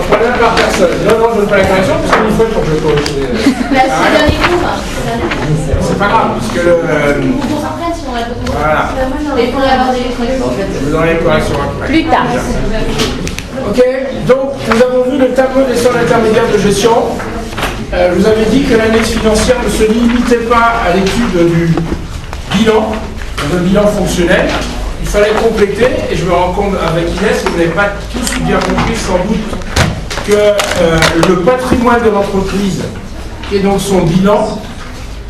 Problème par personne. Non, je ne fais pas la correction parce qu'il faut pour que je corrige. C'est pas grave, parce que le. Voilà. Vous aurez les corrections après. Plus tard. Ok, donc nous avons vu le tableau des soldes intermédiaires de gestion. Je vous avais dit que l'analyse financière ne se limitait pas à l'étude du bilan, d'un bilan fonctionnel. Il fallait compléter, et je me rends compte avec Inès, vous n'avez pas tous bien compris sans doute que le patrimoine de l'entreprise, qui est donc son bilan,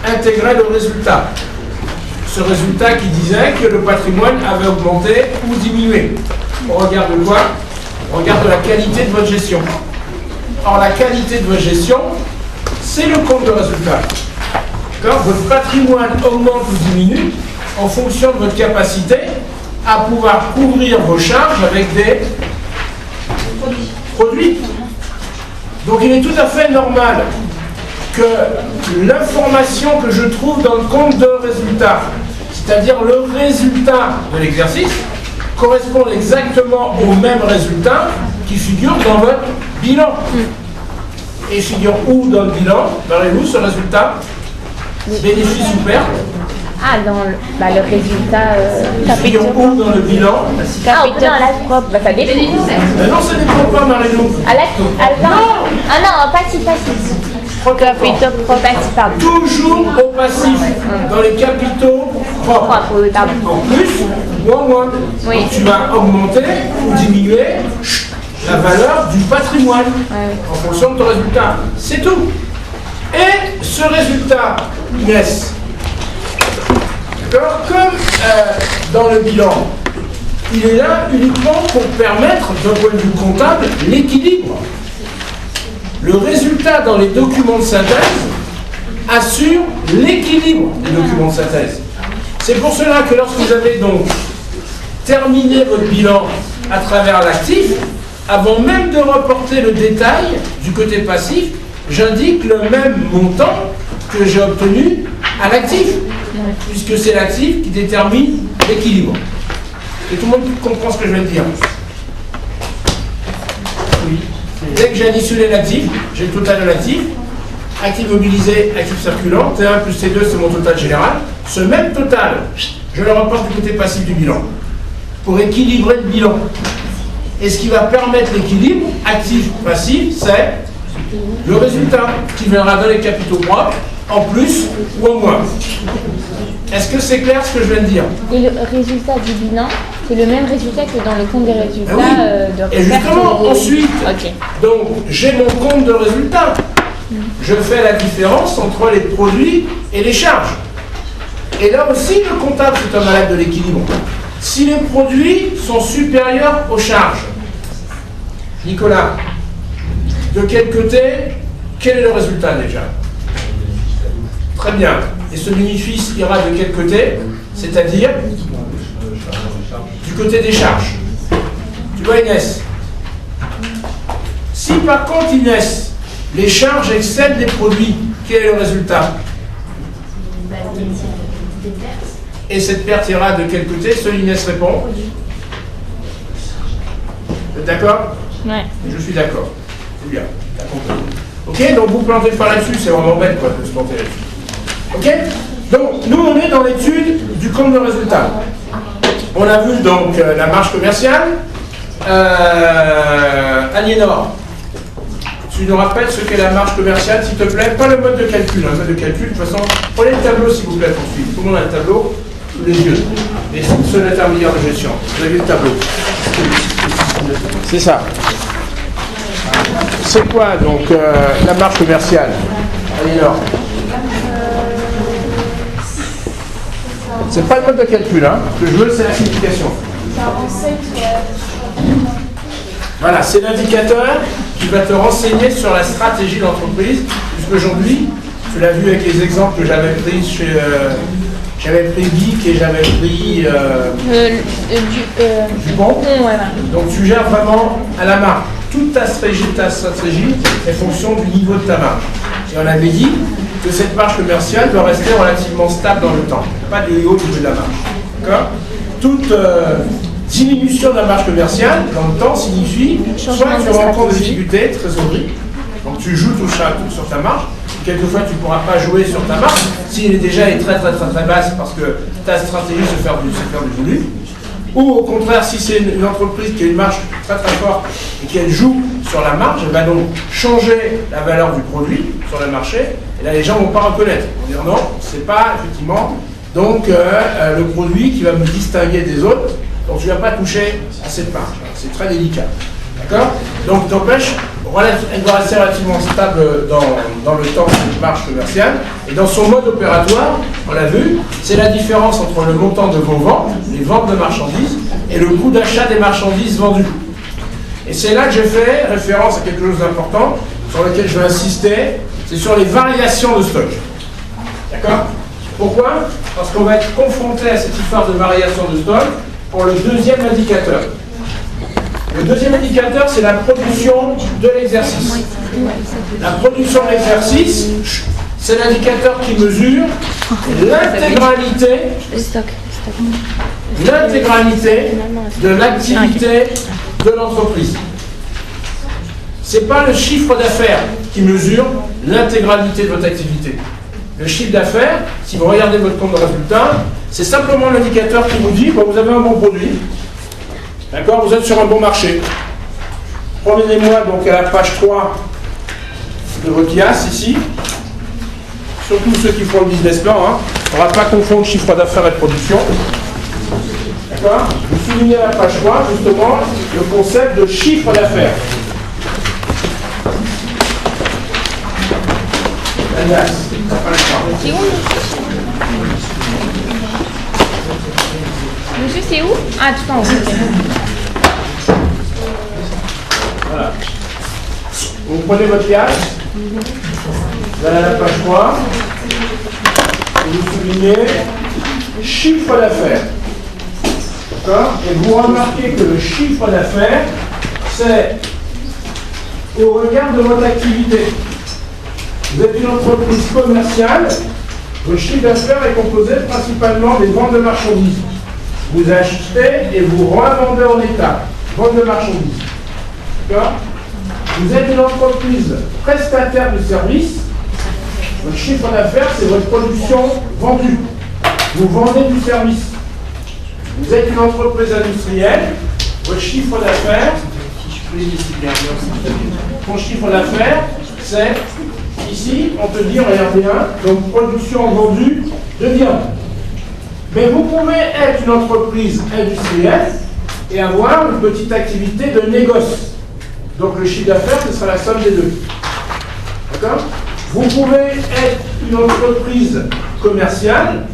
intégrait le résultat. Ce résultat qui disait que le patrimoine avait augmenté ou diminué. On regarde quoi? On regarde la qualité de votre gestion. Or, la qualité de votre gestion, c'est le compte de résultat. Votre patrimoine augmente ou diminue en fonction de votre capacité à pouvoir couvrir vos charges avec des produits. Donc il est tout à fait normal que l'information que je trouve dans le compte de résultat, c'est-à-dire le résultat de l'exercice, corresponde exactement au même résultat qui figure dans votre bilan. Et figure où dans le bilan? Verrez-vous ce résultat? Bénéfice ou perte? Ah, dans le résultat figure où dans le bilan? Capital propre. Bah, ça dépend. Non, ça dépend pas, Marie-Lou. Ah non, passif. Capital propre, passif, pardon. Toujours au passif, dans les capitaux propres. En plus ou en moins. Oui. Donc tu vas augmenter ou diminuer la valeur du patrimoine en fonction de ton résultat. C'est tout. Et ce résultat, Inès, comme dans le bilan, il est là uniquement pour permettre, d'un point de vue comptable, l'équilibre. Le résultat dans les documents de synthèse assure l'équilibre des documents de synthèse. C'est pour cela que lorsque vous avez donc terminé votre bilan à travers l'actif, avant même de reporter le détail du côté passif, j'indique le même montant que j'ai obtenu à l'actif, puisque c'est l'actif qui détermine l'équilibre. Et tout le monde comprend ce que je viens de dire? Oui. Dès que j'ai additionné l'actif, j'ai le total de l'actif, actif mobilisé, actif circulant, T1 plus T2 c'est mon total général. Ce même total, je le reporte du côté passif du bilan, pour équilibrer le bilan. Et ce qui va permettre l'équilibre, actif-passif, c'est le résultat qui viendra dans les capitaux propres, en plus ou en moins. Est-ce que c'est clair ce que je viens de dire? Et le résultat du bilan, c'est le même résultat que dans le compte des résultats de Et justement, ensuite, donc j'ai mon compte de résultats. Je fais la différence entre les produits et les charges. Et là aussi, le comptable, c'est un malade de l'équilibre. Si les produits sont supérieurs aux charges, Nicolas, de quel côté, quel est le résultat déjà? Très bien. Et ce bénéfice ira de quel côté? C'est-à-dire du côté des charges. Tu vois, Inès? Si par contre, Inès, les charges excèdent les produits, quel est le résultat? Et cette perte ira de quel côté? Seul Inès répond. Vous êtes d'accord? Ouais. Je suis d'accord. C'est bien. T'as compris. Ok, donc vous plantez pas là-dessus, c'est vraiment bête quoi, de se planter là-dessus. Ok? Donc, nous on est dans l'étude du compte de résultat. On a vu donc la marge commerciale. Aliénor, tu nous rappelles ce qu'est la marge commerciale, s'il te plaît? Pas le mode de calcul, le mode de calcul, de toute façon, prenez le tableau s'il vous plaît tout de suite. Tout le monde a le tableau sous les yeux. Les fonctions intermédiaires de gestion. Vous avez le tableau. C'est ça. C'est quoi donc la marge commerciale? Aliénor? C'est pas le mode de calcul, hein. Ce que je veux, c'est la signification. Voilà, c'est l'indicateur qui va te renseigner sur la stratégie de l'entreprise, puisqu'aujourd'hui, tu l'as vu avec les exemples que j'avais pris chez... j'avais pris Geek et j'avais pris Dupont. Donc tu gères vraiment à la marge. Toute ta stratégie est fonction du niveau de ta marge. Et on avait dit que cette marge commerciale doit rester relativement stable dans le temps. Pas de haut au niveau de la marge. D'accord? Toute diminution de la marge commerciale dans le temps signifie soit tu rencontres des difficultés, trésorerie, donc tu joues sur ta marge. Quelquefois, tu ne pourras pas jouer sur ta marge s'il est déjà très basse parce que ta stratégie c'est faire du volume. Ou au contraire, si c'est une entreprise qui a une marge très forte et qu'elle joue sur la marge, elle va donc changer la valeur du produit sur le marché. Et là, les gens ne vont pas reconnaître. Ils vont dire non, c'est pas effectivement donc le produit qui va me distinguer des autres. Donc tu ne vas pas toucher à cette marge. C'est très délicat. D'accord? Donc t'empêche, elle va rester relativement stable dans le temps cette marge commerciale. Et dans son mode opératoire, on l'a vu, c'est la différence entre le montant de vos ventes, les ventes de marchandises, et le coût d'achat des marchandises vendues. Et c'est là que j'ai fait référence à quelque chose d'important, sur lequel je vais insister, c'est sur les variations de stock. D'accord? Pourquoi? Parce qu'on va être confronté à cette histoire de variation de stock pour le deuxième indicateur. Le deuxième indicateur, c'est la production de l'exercice. La production de l'exercice, c'est l'indicateur qui mesure l'intégralité de l'activité de l'entreprise. Ce n'est pas le chiffre d'affaires qui mesure l'intégralité de votre activité. Le chiffre d'affaires, si vous regardez votre compte de résultat, c'est simplement l'indicateur qui vous dit que vous avez un bon produit. D'accord, vous êtes sur un bon marché. Promenez-moi donc à la page 3 de votre IAS ici. Surtout ceux qui font le business plan. On ne va pas confondre chiffre d'affaires et production. D'accord? Vous soulignez à la page 3 justement le concept de chiffre d'affaires. C'est où, monsieur, c'est où? Ah, tout en haut. Voilà. Vous prenez votre IAS, vous allez à la page 3, et vous soulignez chiffre d'affaires. D'accord? Et vous remarquez que le chiffre d'affaires, c'est au regard de votre activité. Vous êtes une entreprise commerciale, votre chiffre d'affaires est composé principalement des ventes de marchandises. Vous achetez et vous revendez en état. Vente de marchandises. D'accord? Vous êtes une entreprise prestataire de services. Votre chiffre d'affaires, c'est votre production vendue. Vous vendez du service. Vous êtes une entreprise industrielle. Votre chiffre d'affaires, ton chiffre d'affaires, c'est ici, on peut dire, regardez bien, donc production vendue de viande. Mais vous pouvez être une entreprise industrielle et avoir une petite activité de négoce. Donc le chiffre d'affaires, ce sera la somme des deux. D'accord? Vous pouvez être une entreprise commerciale,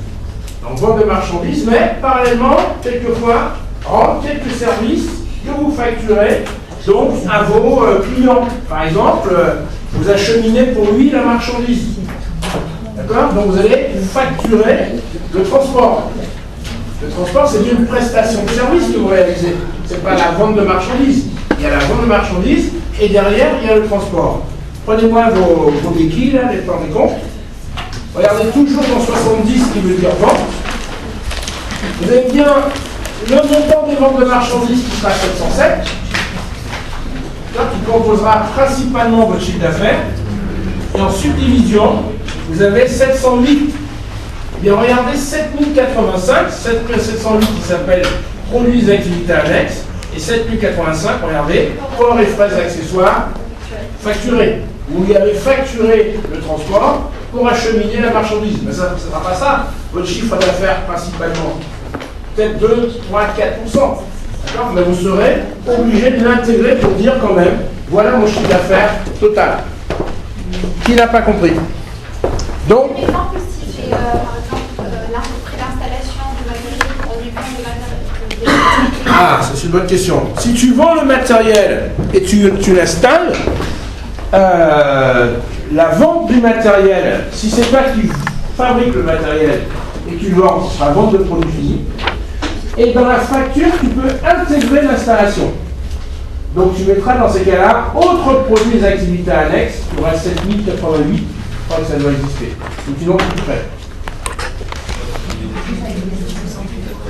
donc vente de marchandises, mais parallèlement, quelquefois, rendre quelques services que vous facturez donc à vos clients. Par exemple, vous acheminez pour lui la marchandise. D'accord? Donc vous allez facturer le transport. Le transport, c'est une prestation de service que vous réalisez. Ce n'est pas la vente de marchandises. Il y a la vente de marchandises et derrière, il y a le transport. Prenez-moi vos béquilles, là, les plans des comptes. Regardez toujours dans 70 qui veut dire vente. Vous avez bien le montant des ventes de marchandises qui sera 707, qui composera principalement votre chiffre d'affaires. Et en subdivision, vous avez 708. Eh bien, regardez 7085, 708 qui s'appelle produits et activités annexes, et 7085, regardez, corps et frais accessoires facturés. Vous y avez facturé le transport pour acheminer la marchandise. Mais ça ne sera pas ça, votre chiffre d'affaires principalement. Peut-être 2, 3, 4%. D'accord? Mais vous serez obligé de l'intégrer pour dire quand même, voilà mon chiffre d'affaires total. Qui n'a pas compris? Donc, par exemple, si j'ai par exemple l'installation du matériel pour du matériel. Ah, c'est une bonne question. Si tu vends le matériel et tu l'installes, la vente du matériel, si c'est pas que tu fabriques le matériel et que tu le vends, ce sera vente de produit fini. Et dans la facture, tu peux intégrer l'installation. Donc tu mettras dans ces cas-là, autres produits et activités annexes, tu auras 7088, je crois que ça doit exister. Donc sinon, plus près.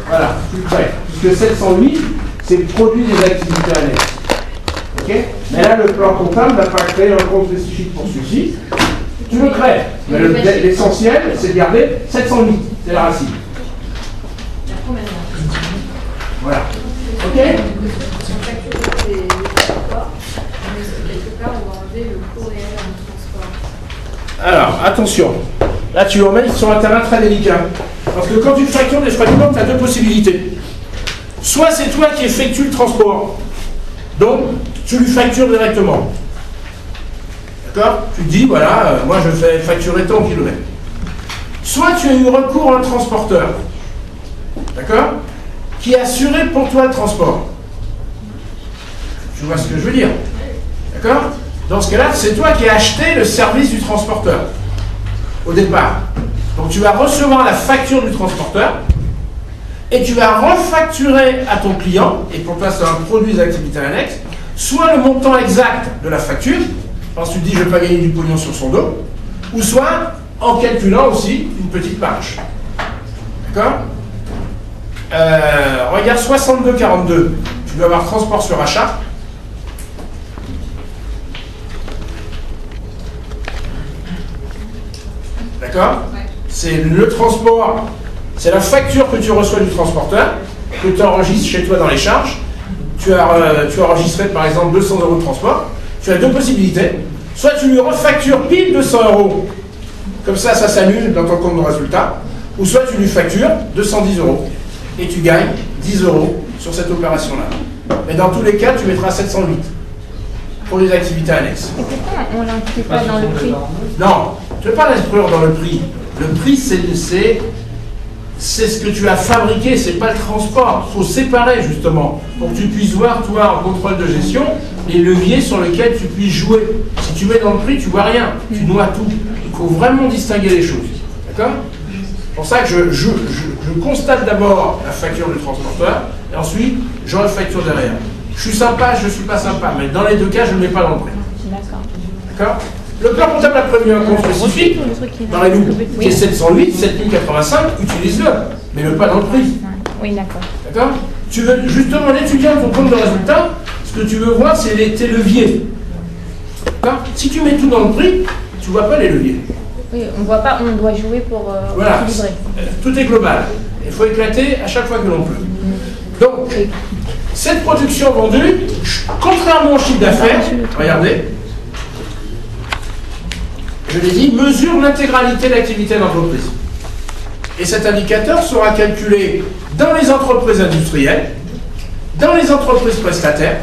Voilà, plus près. puisque 708, c'est le produit des activités annexes. Ok? Mais là, le plan comptable n'a pas créé un compte spécifique pour celui-ci. Tu le crées. Mais l'essentiel, c'est de garder 708. C'est la racine. Voilà. Ok? Alors, attention. Là, tu emmènes sur un terrain très délicat. Parce que quand tu factures des frais de vente, tu as deux possibilités. Soit c'est toi qui effectue le transport. Donc, tu lui factures directement. D'accord? Tu te dis, voilà, moi je fais facturer tant de kilomètres. Soit tu as eu recours à un transporteur. D'accord? Qui a assuré pour toi le transport. Tu vois ce que je veux dire? D'accord? Dans ce cas-là, c'est toi qui as acheté le service du transporteur. Au départ. Donc tu vas recevoir la facture du transporteur et tu vas refacturer à ton client, et pour toi c'est un produit des activités annexes, soit le montant exact de la facture, parce que tu te dis je ne vais pas gagner du pognon sur son dos, ou soit en calculant aussi une petite marge. D'accord? Regarde 62,42, tu dois avoir transport sur achat. D'accord? C'est le transport, c'est la facture que tu reçois du transporteur, que tu enregistres chez toi dans les charges. Tu as enregistré par exemple 200 € de transport. Tu as deux possibilités. Soit tu lui refactures pile 200 €, comme ça s'annule dans ton compte de résultat, ou soit tu lui factures 210 € et tu gagnes 10 € sur cette opération-là. Mais dans tous les cas, tu mettras 708 pour les activités annexes. Et pourquoi on ne l'inclut pas dans le prix? Non, tu ne peux pas l'inclure dans le prix. Le prix, c'est ce que tu as fabriqué, c'est pas le transport. Il faut séparer justement, pour que tu puisses voir, toi, en contrôle de gestion, les leviers sur lesquels tu puisses jouer. Si tu mets dans le prix, tu vois rien, tu noies tout. Il faut vraiment distinguer les choses. D'accord? C'est pour ça que je constate d'abord la facture du transporteur, et ensuite, je refacture derrière. Je suis sympa, je ne suis pas sympa, mais dans les deux cas, je ne le mets pas dans le prix. D'accord. D'accord? Le plan comptable a prévu un compte spécifique dans les loups, qui est 708, 7085, utilise-le, mais le pas dans le prix. Oui, d'accord. D'accord? Tu veux justement l'étudiant de ton compte de résultat, ce que tu veux voir, c'est tes leviers. D'accord? Si tu mets tout dans le prix, tu ne vois pas les leviers. Oui, on ne voit pas, on doit jouer pour voilà. équilibrer. Tout est global. Il faut éclater à chaque fois que l'on peut. Donc, cette production vendue, contrairement au chiffre d'affaires, regardez, je l'ai dit, mesure l'intégralité de l'activité d'entreprise. Et cet indicateur sera calculé dans les entreprises industrielles, dans les entreprises prestataires,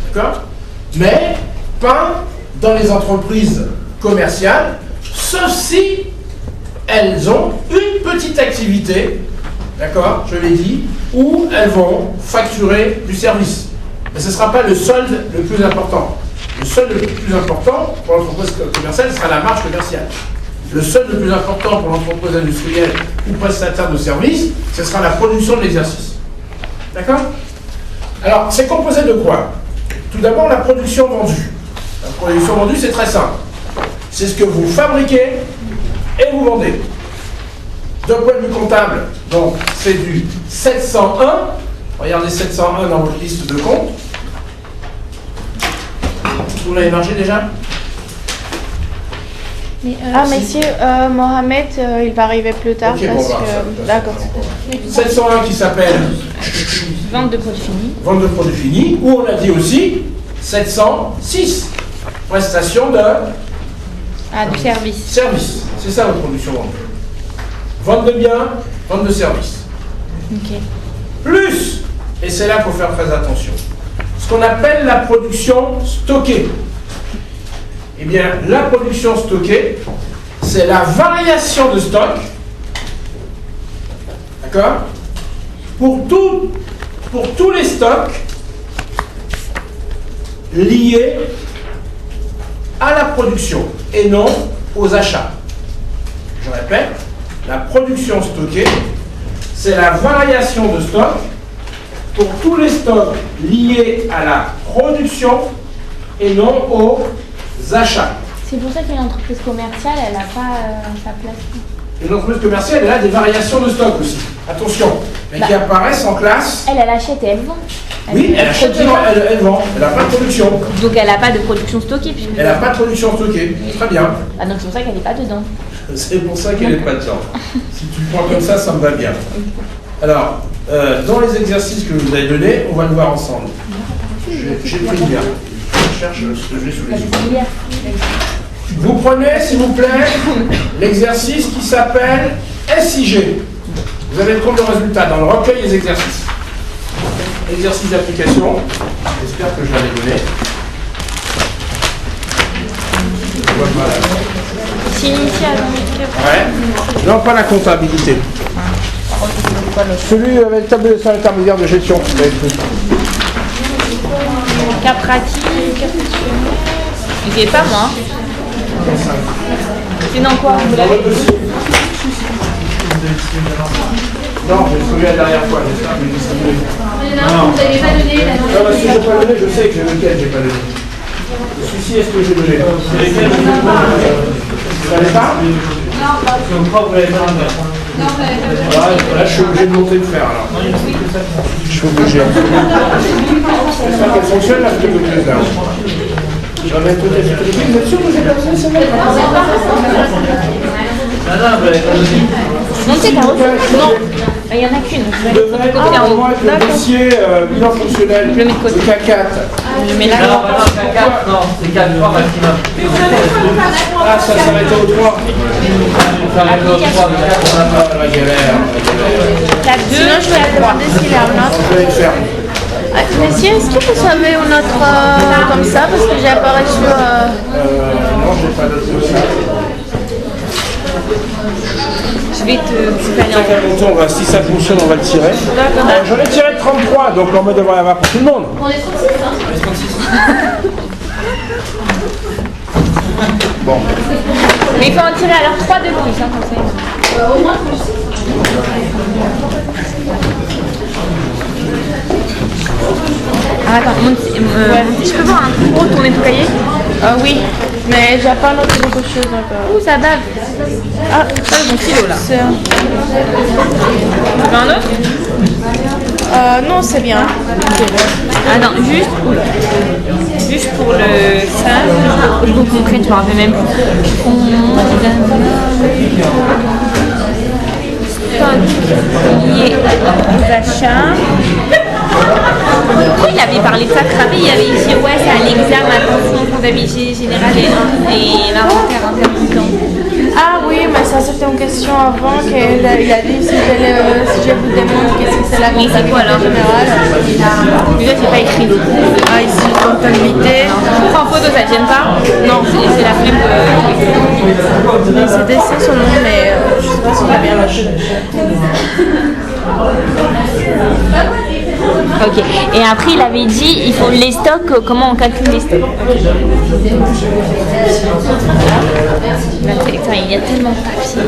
d'accord? Mais pas dans les entreprises commerciales, sauf si elles ont une petite activité, d'accord, je l'ai dit, où elles vont facturer du service. Mais ce ne sera pas le solde le plus important. Le solde le plus important pour l'entreprise commerciale sera la marge commerciale. Le solde le plus important pour l'entreprise industrielle ou prestataire de services, ce sera la production de l'exercice. D'accord? Alors, c'est composé de quoi? Tout d'abord, la production vendue. La production vendue, c'est très simple. C'est ce que vous fabriquez et vous vendez. D'un point de vue comptable, donc, c'est du 701. Regardez 701 dans votre liste de comptes. Vous l'avez margé déjà? Monsieur Mohamed, il va arriver plus tard Okay, parce bon, que... D'accord. 701 qui s'appelle Vente de produits finis. Vente de produits finis, ou on a dit aussi 706, prestation de Du service. service. C'est ça votre production vendue. Vente de biens, vente de services. Ok. Plus, et c'est là qu'il faut faire très attention, ce qu'on appelle la production stockée. Eh bien, la production stockée, c'est la variation de stock, d'accord, pour tous les stocks liés à la production et non aux achats. Je répète, la production stockée, c'est la variation de stock pour tous les stocks liés à la production et non aux achats. C'est pour ça qu'une entreprise commerciale, elle n'a pas sa place. Une entreprise commerciale, elle a des variations de stock aussi. Attention, mais qui apparaissent en classe. Elle achète et elle vend. Oui, elle achète, elle vend. Elle n'a pas de production. Donc elle n'a pas de production stockée. Puisque Elle n'a pas de production stockée. Très bien. Ah, donc c'est pour ça qu'elle n'est pas dedans. C'est pour ça qu'elle n'est pas dedans. Si tu le prends comme ça me va bien. Alors, dans les exercices que je vous avez donnés, on va le voir ensemble. J'ai pris le lien. Je cherche ce que j'ai sous les yeux. Vous prenez, s'il vous plaît, l'exercice qui s'appelle SIG. Vous avez le compte de résultat dans le recueil des exercices. Exercice d'application. J'espère que je l'avais donné. Voilà. C'est initial. Ouais. Non, pas la comptabilité. Celui avec le tableau de intermédiaire de gestion. Cas pratique. C'est pas moi. C'est dans quoi vous l'avez? Non, j'ai trouvé la dernière fois. Non, vous n'avez pas donné la Non, parce que je n'ai pas donné, je sais que lequel j'ai pas donné. Celui-ci, est-ce que j'ai donné? C'est lesquels? Vous n'avez pas? Non, pas. Vous l'avez pas donné. Non, vous n'avez pas donné. Là, je suis obligé de monter le faire alors. Je suis obligé. J'espère qu'elle fonctionne la photocopieuse là. J'en ai peut-être. Vous êtes sûr que j'ai pas donné celle-là? Non, c'est pas non. Il n'y en a qu'une. Je vais Vous devez copier en haut. moi avec le dossier bilan fonctionnel. Je le mets de côté. Le K4. Je mets là. Non, c'est 4 maximum. Ah, ça s'arrête au 3. La galère. La 2. Sinon, je vais lui demander s'il a un autre. Je vais le faire. Monsieur, est-ce que vous savez un autre comme ça? Parce que j'ai apparu sur... Non, je n'ai pas d'autre dossier. Je vais te aller en haut. Si ça fonctionne, on va le tirer. J'en ai tiré de 33, donc on devrait y avoir pour tout le monde. On est 36, hein? Bon. Mais il faut en tirer alors 3 de plus, hein, comme ça. Au moins 36. Ah, attends, je peux voir un peu pour tourner ton cahier? oui, mais j'ai pas noté beaucoup de choses encore. Ouh, ça bave. Ah, Ça, c'est mon stylo là. c'est... Tu veux un autre? non, c'est bien. Attends, juste pour le ça, je vous concrète, je me rappelle même plus. Les achats. Pourquoi il avait parlé de ça Crabé, il avait dit ouais c'est à l'examen, attention, comptabilité générale et l'inventaire intermittent. Ah oui, mais ça c'était une question avant qu'il a dit si je vous demande qu'est-ce que c'est la Oui, c'est quoi, alors générale. Déjà c'est pas écrit. Ah ici, comptabilité. En photo ça te gêne pas? Non, c'est la flemme de... Mais c'était ça son nom, mais je sais pas s'il a bien lâché. Ok, et après il avait dit il faut les stocks, comment on calcule les stocks? Attends, il y a tellement de papier.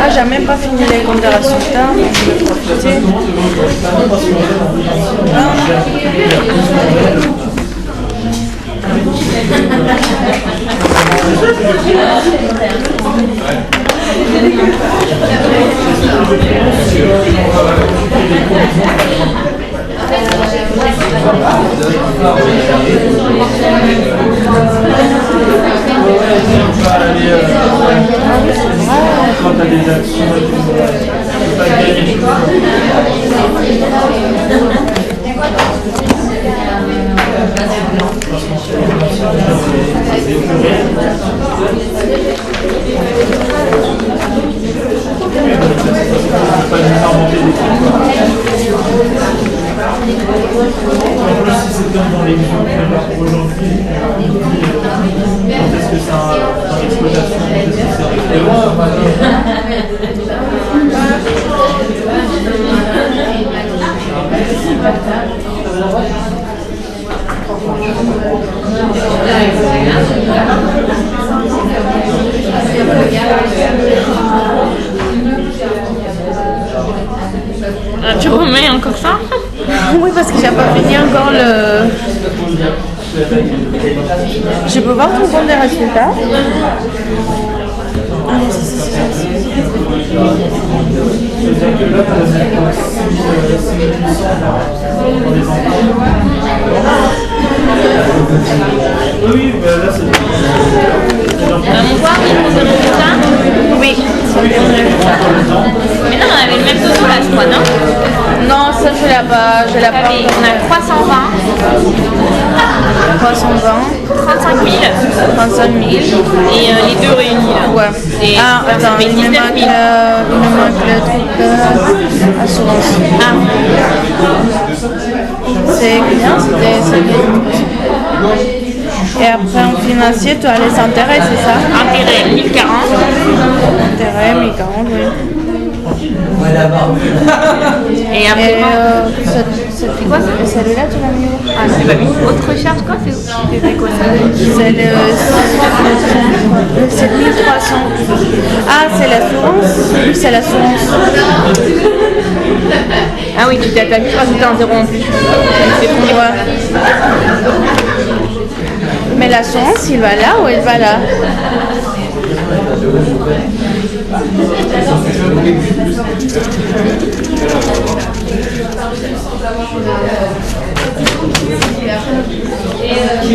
Ah, j'ai même pas fini les comptes de résultats. Je vais profiter. Quand tu as des actions, en plus, si c'est comme dans les visions qu'on va pour aujourd'hui, est-ce que c'est dans l'exploitation, est-ce que c'est et moi, Je peux voir ton compte des résultats? Ah non, ça. C'est-à-dire que là, tu as 6800 pour les enfants. Oui, mais là, c'est... On voit oui, pour le résultat. Oui. Mais non, on avait le même taux là, je crois, non? Non, ça je l'ai pas. On a 320. 320. 35 000. 35 000. Et les deux réunis là. Ouais. Et Ah, attends, mais il me 19 000. manque le truc assurance. Ah. C'est combien? C'était 5 000. Et après en financier, tu as les intérêts, c'est ça? Intérêt 1040. Intérêt, 1040, oui. Et après, Et c'est quoi ça? Celui-là, tu l'as mis où? ah, c'est pas mis. Autre charge, quoi? C'était quoi ça? C'est le 7300. Ah, c'est l'assurance? Oui, c'est l'assurance. Ah oui, tu t'as pu rajouter un zéro en plus. C'est ton Ouais. Mais l'assurance, il va là ou elle va là?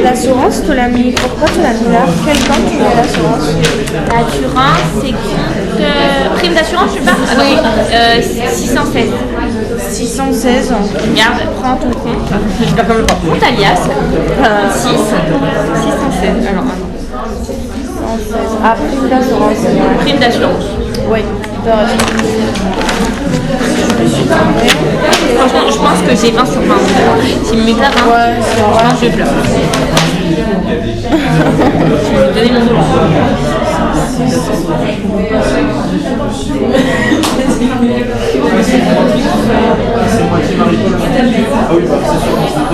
L'assurance, tu l'as mis. Pourquoi tu l'as mis là? Quel temps tu mets l'assurance? L'assurance, c'est compte. Prime d'assurance, je sais pas? Ah, oui. 616. 616. Regarde, prends ton compte. Je sais pas comment le prendre. Compte alias. 616. Alors, attends. Ah, prime d'assurance. Prime d'assurance. Oui, tu as raison. Franchement, je pense que j'ai 20 sur 20. S'il me met pas 20, Ouais, c'est vrai. je pleure. Je vais lui donner mon dollar. C'est moi qui m'arrive. Ah oui, bah, c'est sûr, c'est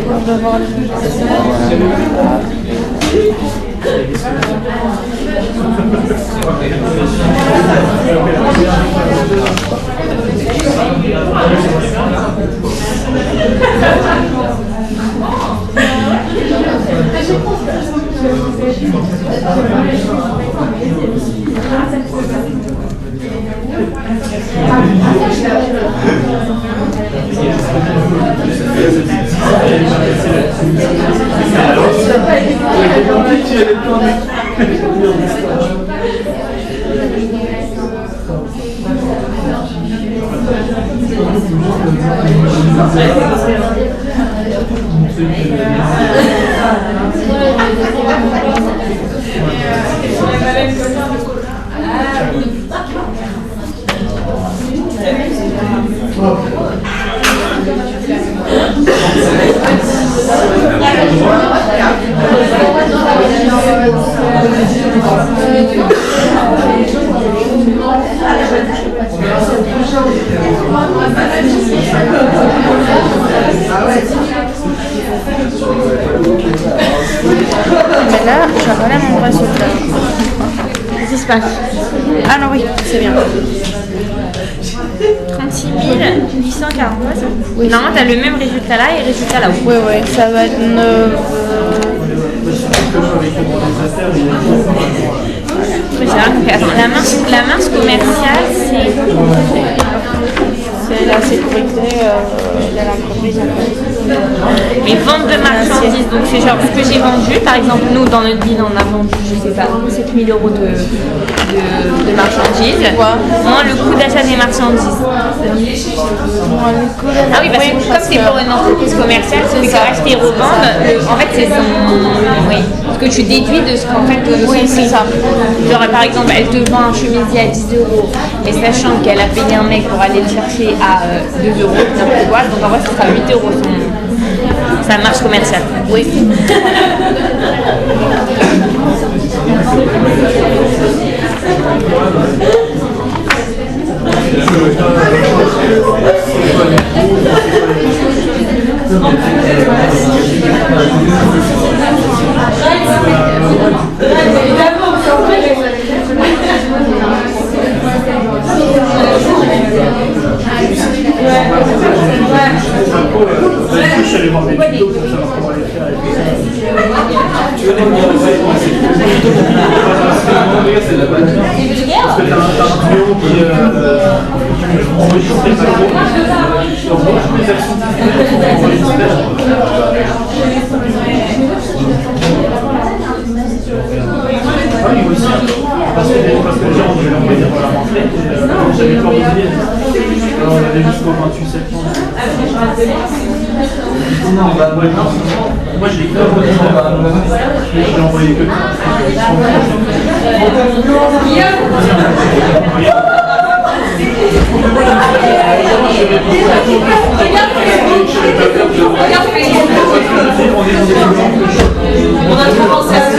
On va voir le Mais là, j'ai pas la même résultat. Qu'est-ce qui se passe? Ah non, oui, c'est bien. 36 840. Oui. Normalement, tu as le même résultat là et résultat là-haut. Oui, oui, ça va être 9. Attends, la marge commerciale, C'est la sécurité de l'entreprise. les ventes de marchandises. Donc, c'est genre ce que j'ai vendu. Par exemple, nous, dans notre bilan, on a vendu, je sais pas, 7 000 € de marchandises. Quoi? Moins le coût d'achat des marchandises. Ah oui, parce que comme c'est pour une entreprise commerciale, celui qui achète et revend, en fait, c'est son. Oui. Ce que tu déduis de ce qu'en fait. Oui, c'est ça. Genre, par exemple, elle te vend un chemisier à 10 €, et sachant qu'elle a payé un mec pour aller le chercher à 2 €, n'importe quoi, donc en vrai, ce sera 8 € sa marge commerciale. Oui. Parce que les gens on devait l'envoyer pour la rentrée, j'avais pas oublié. Alors on avait jusqu'au 28 septembre. Non, moi je l'ai que je l'ai envoyé que On a commencé à se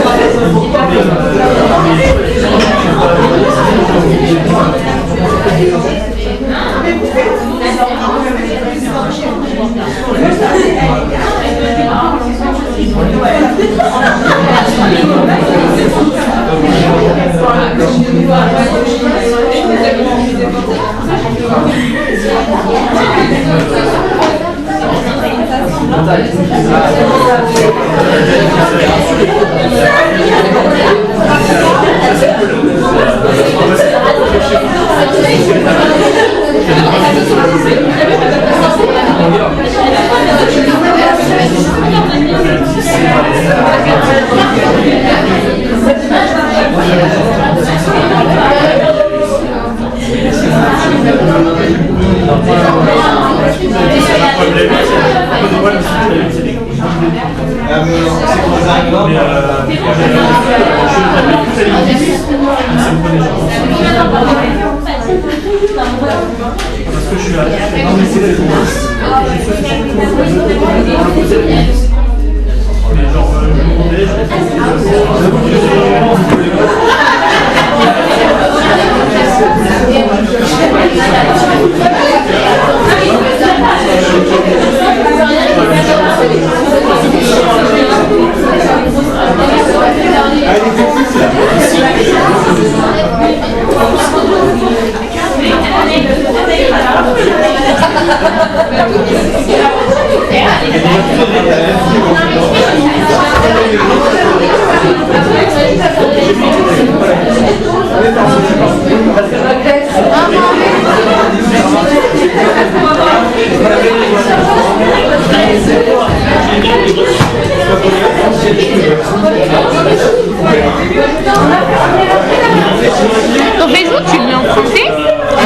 Ton Facebook, tu le mets en français?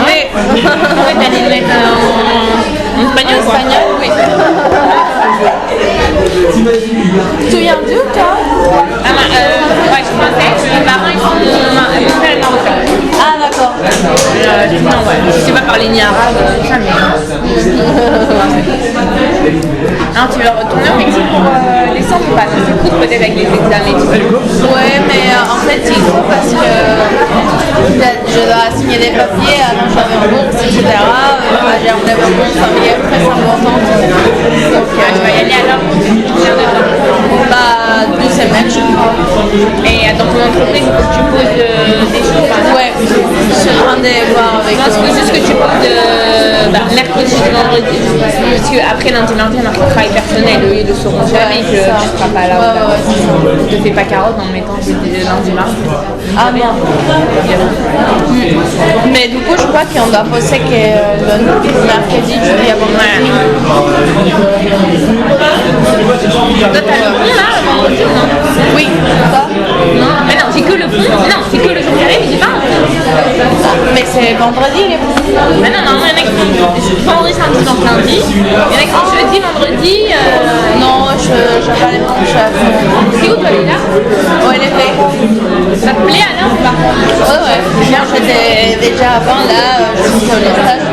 Oui. Ouais, t'allais le mettre en espagnol? Espagnol, oui. Tu viens d'où, toi? Ouais, je suis française. Mes parents, ils sont... Mon frère est marocain. Ah, d'accord. Non, ouais. Je sais pas parler ni arabe, tout ça, mais... Non, tu veux retourner au Mexique pour descendre ou pas? Ça se coûte peut-être avec les examens et tout. Ouais, mais en fait, il faut parce que je dois signer des papiers, alors j'avais une bourse, etc. J'ai enlevé une bourse familiale très importante. Donc, Tu vas y aller alors? Bah, 2 semaines, je crois. Et dans ton entreprise, il faut que tu poses des choses. Ouais, je suis en train de voir avec Non, il faut juste que tu poses mercredi, vendredi. Parce qu'après lundi, mardi, on a un travail personnel. Eux, ils ne sauront jamais que tu ne seras pas là. Ne te fais pas carotte en mettant lundi, mardi. Ah non. Mais du coup, je crois qu'on doit poser que le mercredi, jeudi avant vendredi. Toi, t'as le pont là, vendredi ou non? Oui, ça. Non, mais non, c'est que le pont. Non, c'est que le jour férié, mais c'est pas. Mais c'est vendredi les ponts. Mais non, il y en a qui vendredi, samedi, donc lundi. Il y en a qui jeudi, vendredi. Non, je n'ai pas les ponts, chef. C'est où toi, là? Au LFP. Ça te plaît alors ou pas? Ouais. Bien, j'étais déjà avant là, je suis au stage.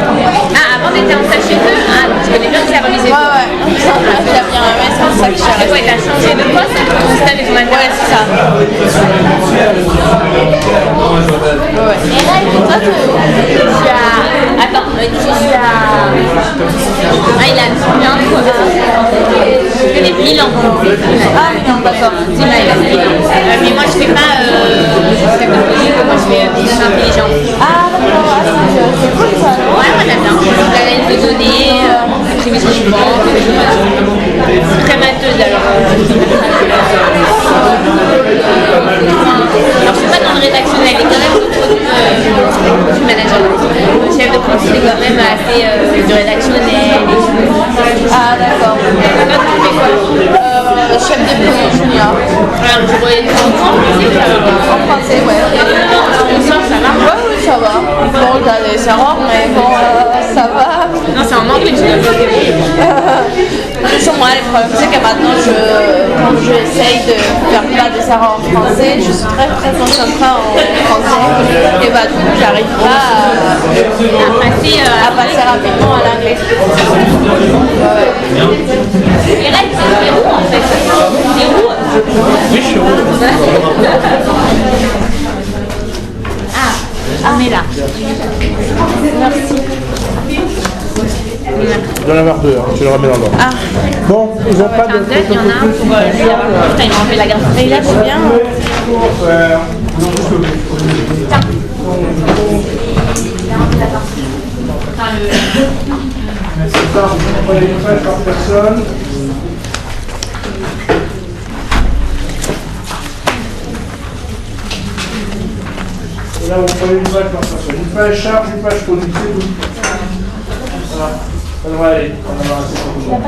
Ah, avant t'étais en stage chez eux? Ah, tu connais bien que c'est remisé. Ouais. J'ai bien aimé, c'est pour ça que je suis Et quoi, t'as changé de poste pour ton stage et ton intérêt? Ouais, c'est ça. Ouais. Et là, toi, tu Je suis à... Attends, je suis à... Highland. Je fais des Milan. Ah, non, d'accord. Dis-moi, mais moi je fais pas... moi je fais business intelligent. Ah, d'accord. Ah, c'est cool ça. Ouais, moi j'aime bien. L'analyse de données, activité de banque, très mateuse alors. chef de projet, c'est quand même assez du rédactionnel. Ah d'accord. Toi, tu fais quoi? Chef de projet junior. Alors, tu voyais en français, ça va. En français, ouais. Ça marche? Ouais, oui, ça va. Bon, j'ai des erreurs, mais bon, ça va. Non, c'est en anglais que tu dois te débrouiller. Plus ou moins, le problème, c'est que maintenant, quand j'essaye de faire pas des erreurs en français, je suis très très concentrée en français. Et bah, du coup, j'arrive pas à passer rapidement à l'anglais. Et là, c'est où en fait? C'est où? Oui, je suis heureux. On est là. Merci. Il doit en avoir deux, hein. Tu le remets dans l'ordre. Ah. Bon, ils n'ont pas de. Il y en a un pour lui. Putain, ils m'ont enlevé la grappe. Et là, c'est bien. C'est ça, vous prenez une page par personne. Et là, vous prenez une page par personne. Une page charge, une page produit, c'est tout. Voilà. Ça devrait aller. On va rester sur tout le monde.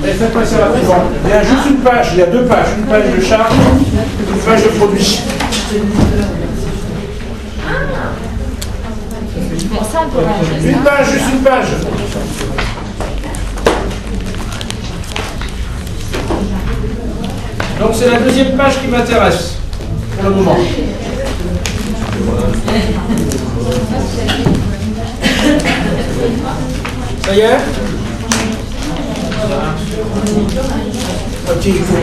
Et faites passer rapidement. Il y a juste une page, il y a deux pages. Une page de charge, une page de produit. Bon, ça, on peut ranger. Une page, juste une page. Donc c'est la deuxième page qui m'intéresse pour le moment. Ça y est? Ok, il faut.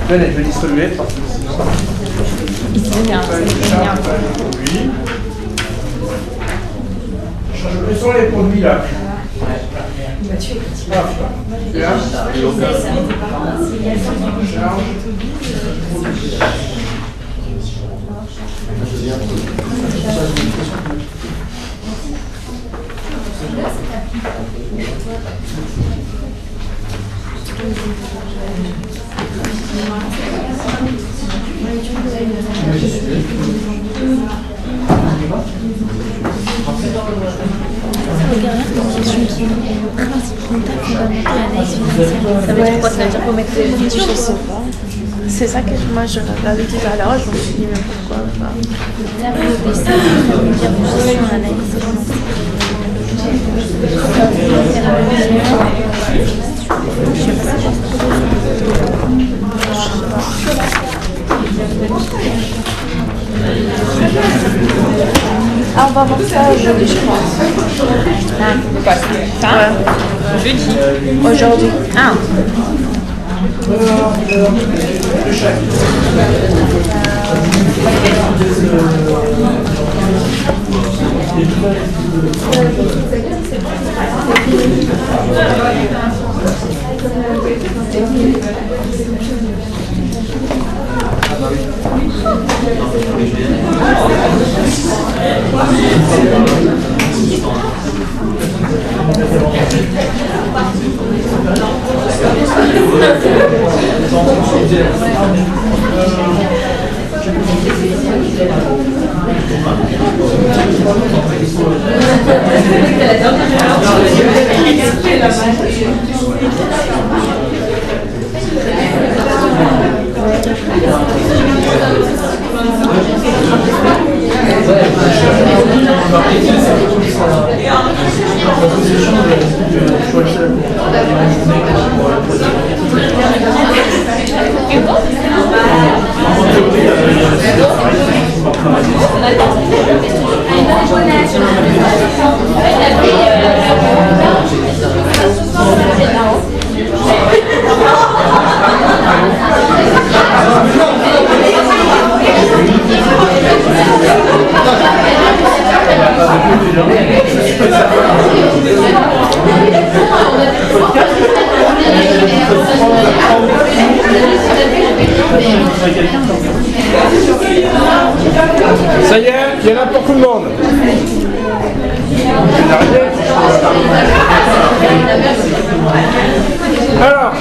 Venez, je vais distribuer. Ici, il y a un Produit. Où sont les produits là? Ça veut dire quoi? Ça veut dire qu'on met les études? Je sais pas. C'est ça que moi je regardais tout à l'heure, je me suis dit mais pourquoi pas. Ah, on va voir ça aujourd'hui, je pense. Quoi? Ça? Jeudi. Aujourd'hui. Ah. Ça y est, il y en a pour tout le monde. Alors,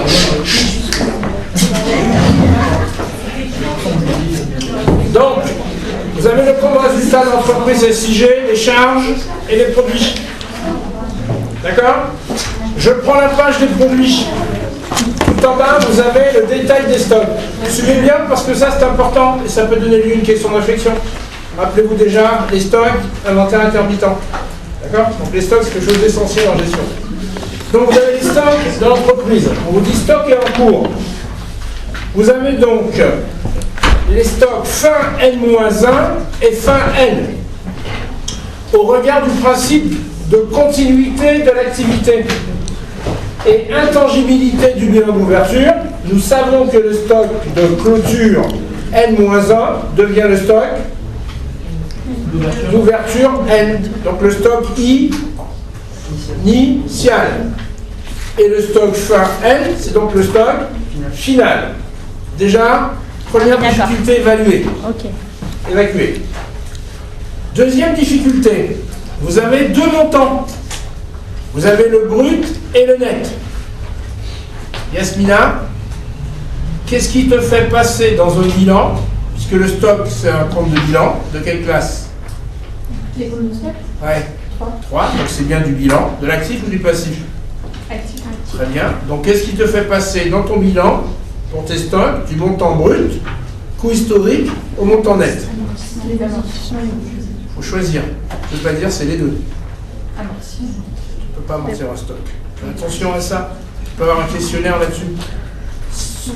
donc, vous avez le programme résultat. résultat de l'entreprise SIG, les charges et les produits. D'accord? Je prends la page des produits. Tout en bas, vous avez le détail des stocks. Suivez bien parce que ça c'est important et ça peut donner lieu à une question de réflexion. Rappelez-vous déjà les stocks, inventaire intermittent. D'accord? Donc les stocks, c'est quelque chose d'essentiel en gestion. Donc vous avez les stocks de l'entreprise. On vous dit stock est en cours. Vous avez donc les stocks fin N-1 et fin N. Au regard du principe de continuité de l'activité et intangibilité du bilan d'ouverture, nous savons que le stock de clôture N-1 devient le stock d'ouverture N. Donc le stock initial. Et le stock fin N, c'est donc le stock final. Déjà, première difficulté évaluée. Évacuée. Deuxième difficulté, vous avez deux montants. Vous avez le brut et le net. Yasmina, qu'est-ce qui te fait passer dans un bilan, puisque le stock c'est un compte de bilan, de quelle classe? Les comptes de stock? Ouais. 3, donc c'est bien du bilan, de l'actif ou du passif? Actif. Très bien. Donc qu'est-ce qui te fait passer dans ton bilan, pour tes stocks, du montant brut, coût historique, au montant net? Les amortissements. Il faut choisir. Je ne peux pas dire c'est les deux. Amortissement. Tu ne peux pas amortir un stock. Fais attention à ça. Tu peux avoir un questionnaire là-dessus.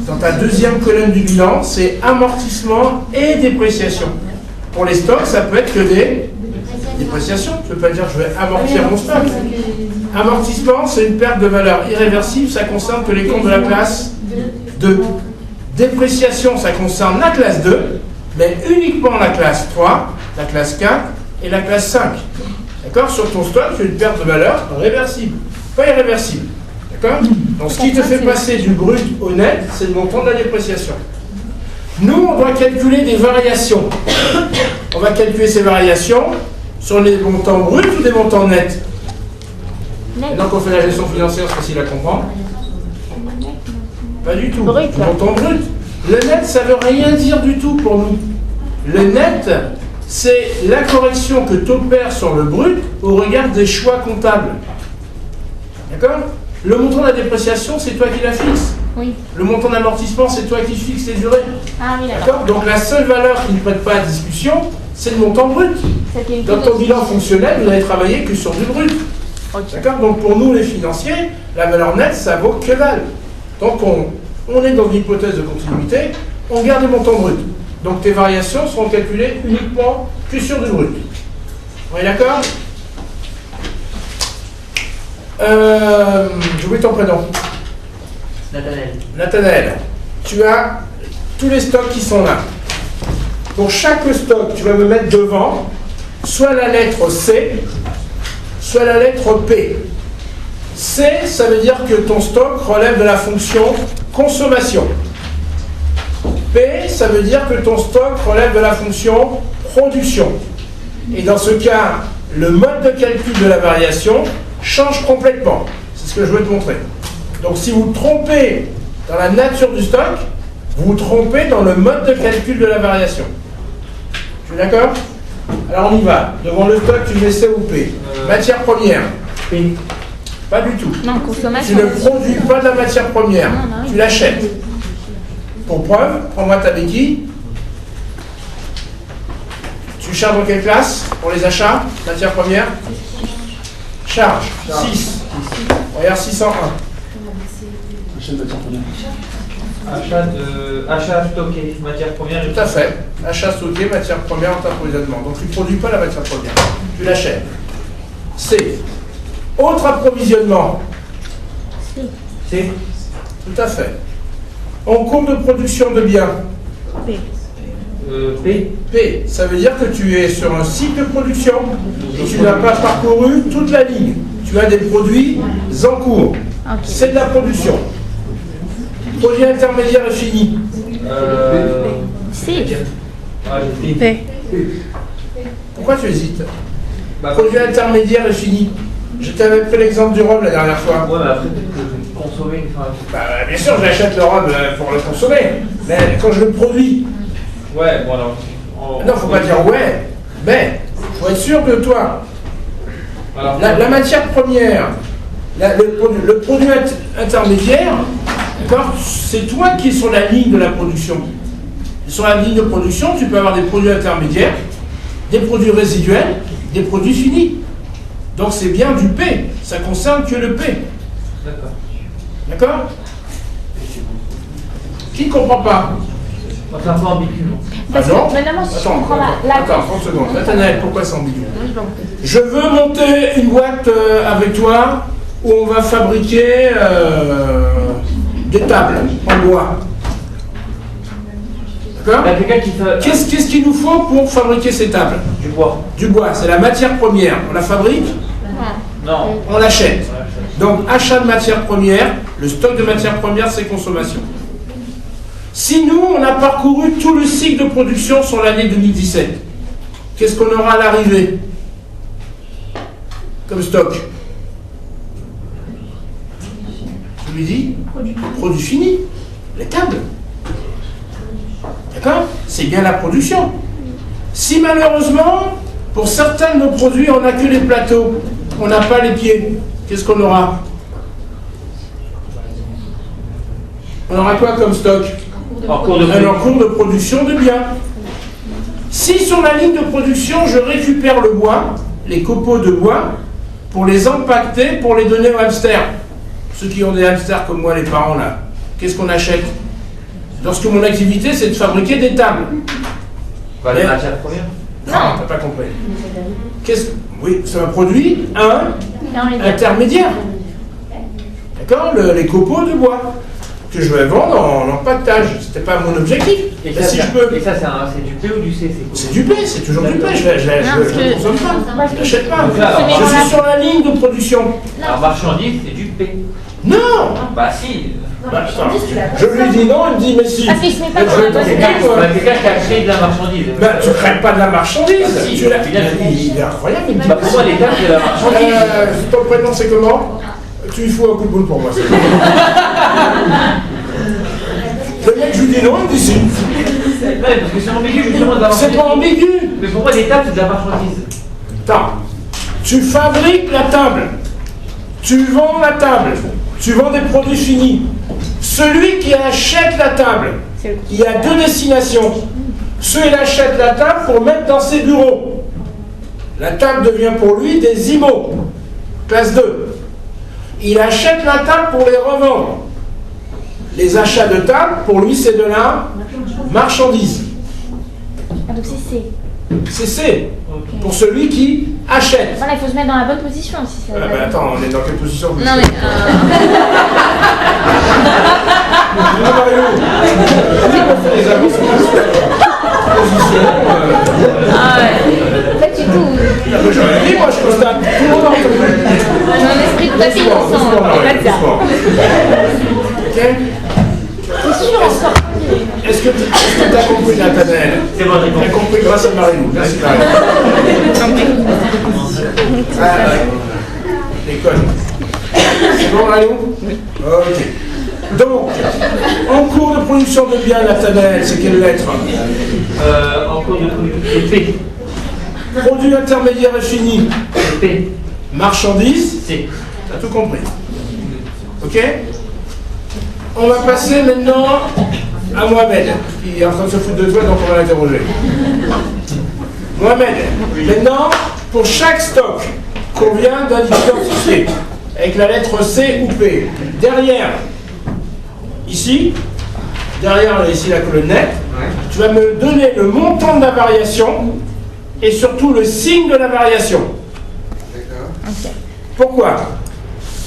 Dans ta deuxième colonne du bilan, c'est amortissement et dépréciation. Pour les stocks, ça peut être que des dépréciations. Tu ne peux pas dire je vais amortir mon stock. Amortissement, c'est une perte de valeur irréversible. Ça concerne que les comptes de la classe 2. Dépréciation, ça concerne la classe 2, mais uniquement la classe 3, la classe 4 et la classe 5. D'accord? Sur ton stock, tu as une perte de valeur réversible, pas irréversible. D'accord? Donc ce qui te fait passer du brut au net, c'est le montant de la dépréciation. Nous, on doit calculer des variations. On va calculer ces variations sur les montants bruts ou des montants nets. Maintenant qu'on fait la gestion financière, c'est facile à comprendre. Pas du tout. Montant brut. Le net, ça ne veut rien dire du tout pour nous. Le net, c'est la correction que tu opères sur le brut au regard des choix comptables. D'accord? Le montant de la dépréciation, c'est toi qui la fixes. Oui. Le montant d'amortissement, c'est toi qui fixes les durées. Ah oui, d'accord. Donc la seule valeur qui ne prête pas à discussion, c'est le montant brut. Dans ton bilan fonctionnel, vous n'avez travaillé que sur du brut. Okay. D'accord? Donc pour nous, les financiers, la valeur nette, ça vaut que dalle. Donc on est dans une hypothèse de continuité, on garde les montants bruts. Donc tes variations seront calculées uniquement que sur du brut. On est d'accord? J'oublie ton prénom. Nathanaël. Tu as tous les stocks qui sont là. Pour chaque stock, tu vas me mettre devant soit la lettre C, soit la lettre P. C, ça veut dire que ton stock relève de la fonction consommation. P, ça veut dire que ton stock relève de la fonction production. Et dans ce cas, le mode de calcul de la variation change complètement. C'est ce que je veux te montrer. Donc si vous vous trompez dans la nature du stock, vous vous trompez dans le mode de calcul de la variation. Tu es d'accord? Alors on y va. Devant le stock, tu mets C ou P. Matière première. P. Pas du tout. Non, consommation. Tu ne produis pas de la matière première. Tu l'achètes. Pour preuve, prends-moi ta béquille. Tu charges dans quelle classe pour les achats? Matière première? Charge. 6. Regarde 601. Achat stocké, matière première. Tout à fait. Achat stocké, matière première en approvisionnement. Donc tu ne produis pas la matière première. Tu l'achètes. C. Autre approvisionnement. C. Tout à fait. En cours de production de biens. P. P. P. Ça veut dire que tu es sur un cycle de production et tu n'as pas parcouru toute la ligne. Tu as des produits en cours. Okay. C'est de la production. Produit intermédiaire et fini. C. P. Pourquoi tu hésites? Produit intermédiaire et fini. Je t'avais pris l'exemple du rhum la dernière fois. Ouais, mais après, peut-être que je vais consommer. Bah, bien sûr, j'achète le rhum pour le consommer. Mais quand je le produis. Ouais, bon alors. Non, faut pas dire ouais. Ben, faut être sûr de toi. La matière première, le produit intermédiaire, d'accord, c'est toi qui es sur la ligne de la production. Et sur la ligne de production, tu peux avoir des produits intermédiaires, des produits résiduels, des produits finis. Donc c'est bien du P, ça concerne que le P. D'accord. D'accord? Qui ne comprend pas? C'est un peu ambigu. Ah non? Mais non, moi, je Attends, comprends la attends, 30 secondes. Nathanaël, pourquoi c'est ambigu? Je veux monter une boîte avec toi où on va fabriquer des tables en bois. D'accord? Il y a quelqu'un qui fait Qu'est-ce qu'il nous faut pour fabriquer ces tables? du bois. Du bois, c'est la matière première. On la fabrique, Non. on l'achète. Donc achat de matière première, le stock de matière première, c'est consommation. Si nous, on a parcouru tout le cycle de production sur l'année 2017, qu'est-ce qu'on aura à l'arrivée comme stock? Je lui dis, produit fini, les tables. D'accord? C'est bien la production. Si malheureusement, pour certains de nos produits, on n'a que les plateaux, on n'a pas les pieds, qu'est-ce qu'on aura? On aura quoi comme stock? En cours de En cours de production de biens. Si sur la ligne de production, je récupère le bois, les copeaux de bois, pour les empaqueter, pour les donner aux hamsters, ceux qui ont des hamsters comme moi, les parents là, qu'est-ce qu'on achète? Lorsque mon activité, c'est de fabriquer des tables. les matières premières. Non, t'as pas compris. Oui, c'est un produit intermédiaire. D'accord? Les copeaux de bois que je vais vendre en empaquetage. C'était pas mon objectif. Et Mais ça, si je peux. et ça c'est du P ou du C? C'est du P, c'est toujours du P. Je ne consomme pas. Je n'achète pas. Donc là, Je suis sur la ligne de production. Alors marchandise, c'est du P. Non! Bah si. Bah, attends, je lui dis non, il me dit mais si. Parce qu'il se met pas Mais dans je la vais bonne t'expliquer, Quelqu'un quoi. qui a créé de la marchandise. Bah, tu ne crées pas de la marchandise. Ah, si, Tu l'as- il a- il est incroyable. Il me dit, Bah pour moi l'étape c'est la marchandise. ton prénom c'est comment? Tu lui fous un coup de boule pour moi. Le mec, je lui dis non, il me dit si. Ouais, parce que c'est ambigu justement de la C'est marchandise. pas ambigu. Mais pour moi l'étape c'est de la marchandise. Attends, tu fabriques la table, tu vends la table, tu vends des produits finis. Celui qui achète la table, il y a deux destinations. Soit il achète la table pour mettre dans ses bureaux. La table devient pour lui des IMO, classe 2. Il achète la table pour les revendre. Les achats de table, pour lui, c'est de la marchandise. Ah, donc c'est C. C'est C, pour celui qui achète. Voilà, il faut se mettre dans la bonne position aussi. Ça Ah bah attends, on est dans quelle position? Non mais... Non, Mario. Les amis sont position. Ah ouais. Pas du tout. J'aurais dit, moi je constate. Tout le monde a entendu. Un esprit de papillon ensemble. Doucement, Pas de ça. doucement. Ok? C'est sûr, on sort. Est-ce que tu as compris, Nathanaël? C'est bon, j'ai Tu as compris. compris grâce à Marie-Lou. Merci Marie-Lou. Ah, ouais. L'école. C'est bon, Marie-Lou? Oui. Ok. Donc, en cours de production de biens, Nathanaël, c'est quelle lettre? En cours de production, c'est P. Produit intermédiaire et fini. C'est P. Marchandise. C. T'as tout compris. Ok? On va passer maintenant à Mohamed, qui est en train de se foutre de toi, donc on va l'interroger. Mohamed, maintenant, pour chaque stock qu'on vient d'identifier, avec la lettre C ou P, derrière, ici la colonne nette, tu vas me donner le montant de la variation et surtout le signe de la variation. D'accord. Pourquoi?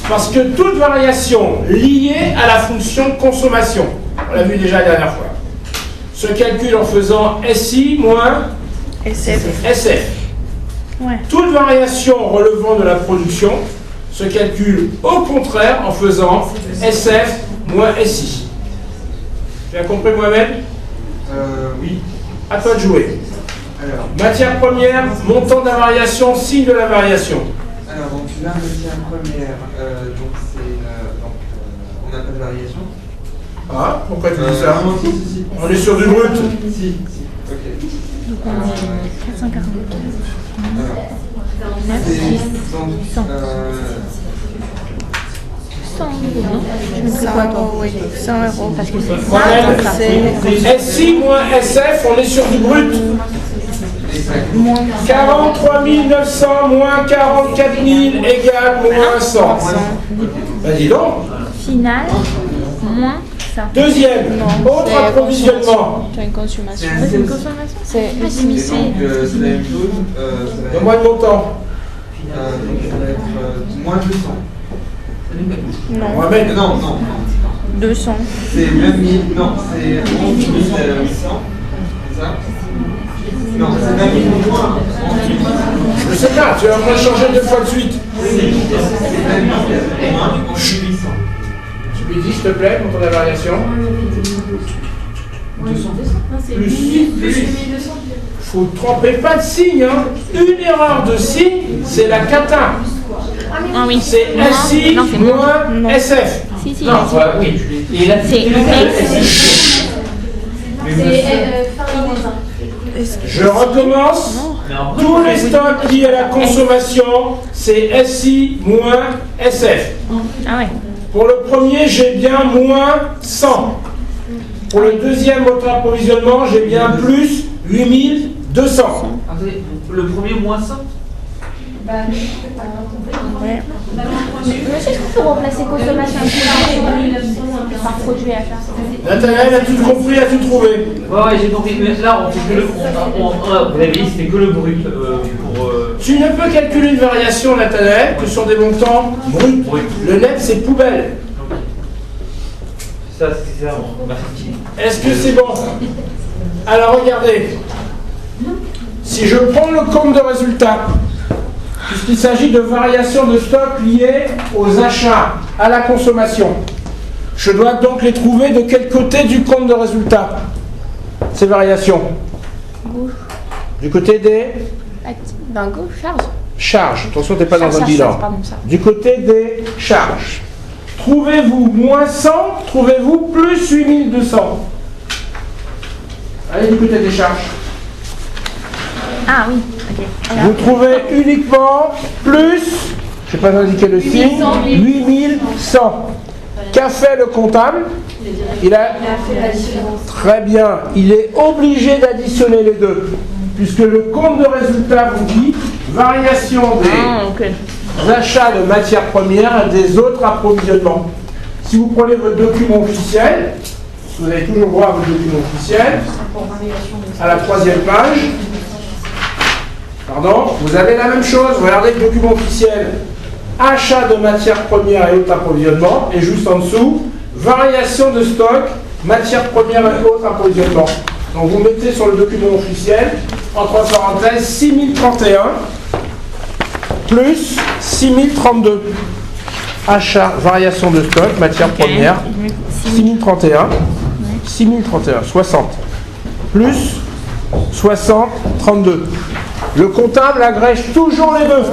Parce que toute variation liée à la fonction consommation, on l'a vu déjà la dernière fois, se calcule en faisant SI moins SF. Ouais. Toute variation relevant de la production se calcule au contraire en faisant SF moins SI. Tu as compris, Mohamed? Oui. À toi de jouer. Alors, Matière première, montant de la variation, signe de la variation. donc la matière première, donc c'est on n'a pas de variation. Ah, pourquoi tu dis ça? Non, si. On est sur du brut. Si, ok. Oui, 100 euros. Parce que c'est Mohamed, SI moins SF, on est sur du brut. 43 900 moins 44 000 égale moins 100. Vas-y donc. final, moins ça. Deuxième, autre approvisionnement. Tu as une consommation. C'est une consommation. C'est donc c'est la même chose. Ça va Donne-moi le montant. donc ça va être moins 200. Non. Mohamed, Non, non, non. 200. C'est 9 000, non, c'est 11 800. C'est ça? Non, c'est 9 000 moins 11 800. je sais pas, tu vas me changer deux fois de suite. C'est 9 000 moins 11 800. Tu lui dis, s'il te plaît, montre la variation. 200. Plus. Faut ne tromper pas de signe, hein. Une erreur de signe, c'est la cata. Ah oui. C'est SI Non, c'est moins SF. Si, si. Non, oui. Et là, C'est Je recommence. Tous les stocks liés à la consommation, c'est SI moins SF. Ah ouais. Pour le premier, j'ai bien moins 100. Pour le deuxième, votre approvisionnement, j'ai bien plus 8200. Attendez, le premier moins 100. Monsieur, est-ce qu'on peut remplacer consommation par produit achat? Nathanaël a tout compris, a tout trouvé. Ouais, j'ai compris. Mais là, on fait que le. Vous avez dit c'était que le brut pour. Tu ne peux calculer une variation, Nathanaël, que sur des montants bruts. Le net, c'est poubelle. Ça, c'est ça. Merci. Est-ce que c'est bon? Alors regardez. Si je prends le compte de résultat, puisqu'il s'agit de variations de stock liées aux achats, à la consommation, je dois donc les trouver de quel côté du compte de résultat, ces variations? Du côté des D'un gauche, charge. charges. Attention, tu n'es pas dans un Charge, bilan. pardon, ça. Du côté des charges. Trouvez-vous moins 100, trouvez-vous plus 8200. Allez du côté des charges. Ah oui, ok. Vous trouvez uniquement plus, je n'ai pas indiqué le signe, 8100. Qu'a fait le comptable? Il a très bien. Il est obligé d'additionner les deux, puisque le compte de résultat vous dit variation des achats de matières premières et des autres approvisionnements. Si vous prenez votre document officiel, vous avez toujours droit à votre document officiel, à la 3e page. Pardon, vous avez la même chose, regardez le document officiel, achat de matières premières et autres approvisionnements, et juste en dessous, variation de stock, matières premières et autres approvisionnements. Donc vous mettez sur le document officiel, entre parenthèses, 6031 plus 6032. Achat, variation de stock, matières premières, 6031, 6031, 60, plus 60, 32. Le comptable agrège toujours les deux.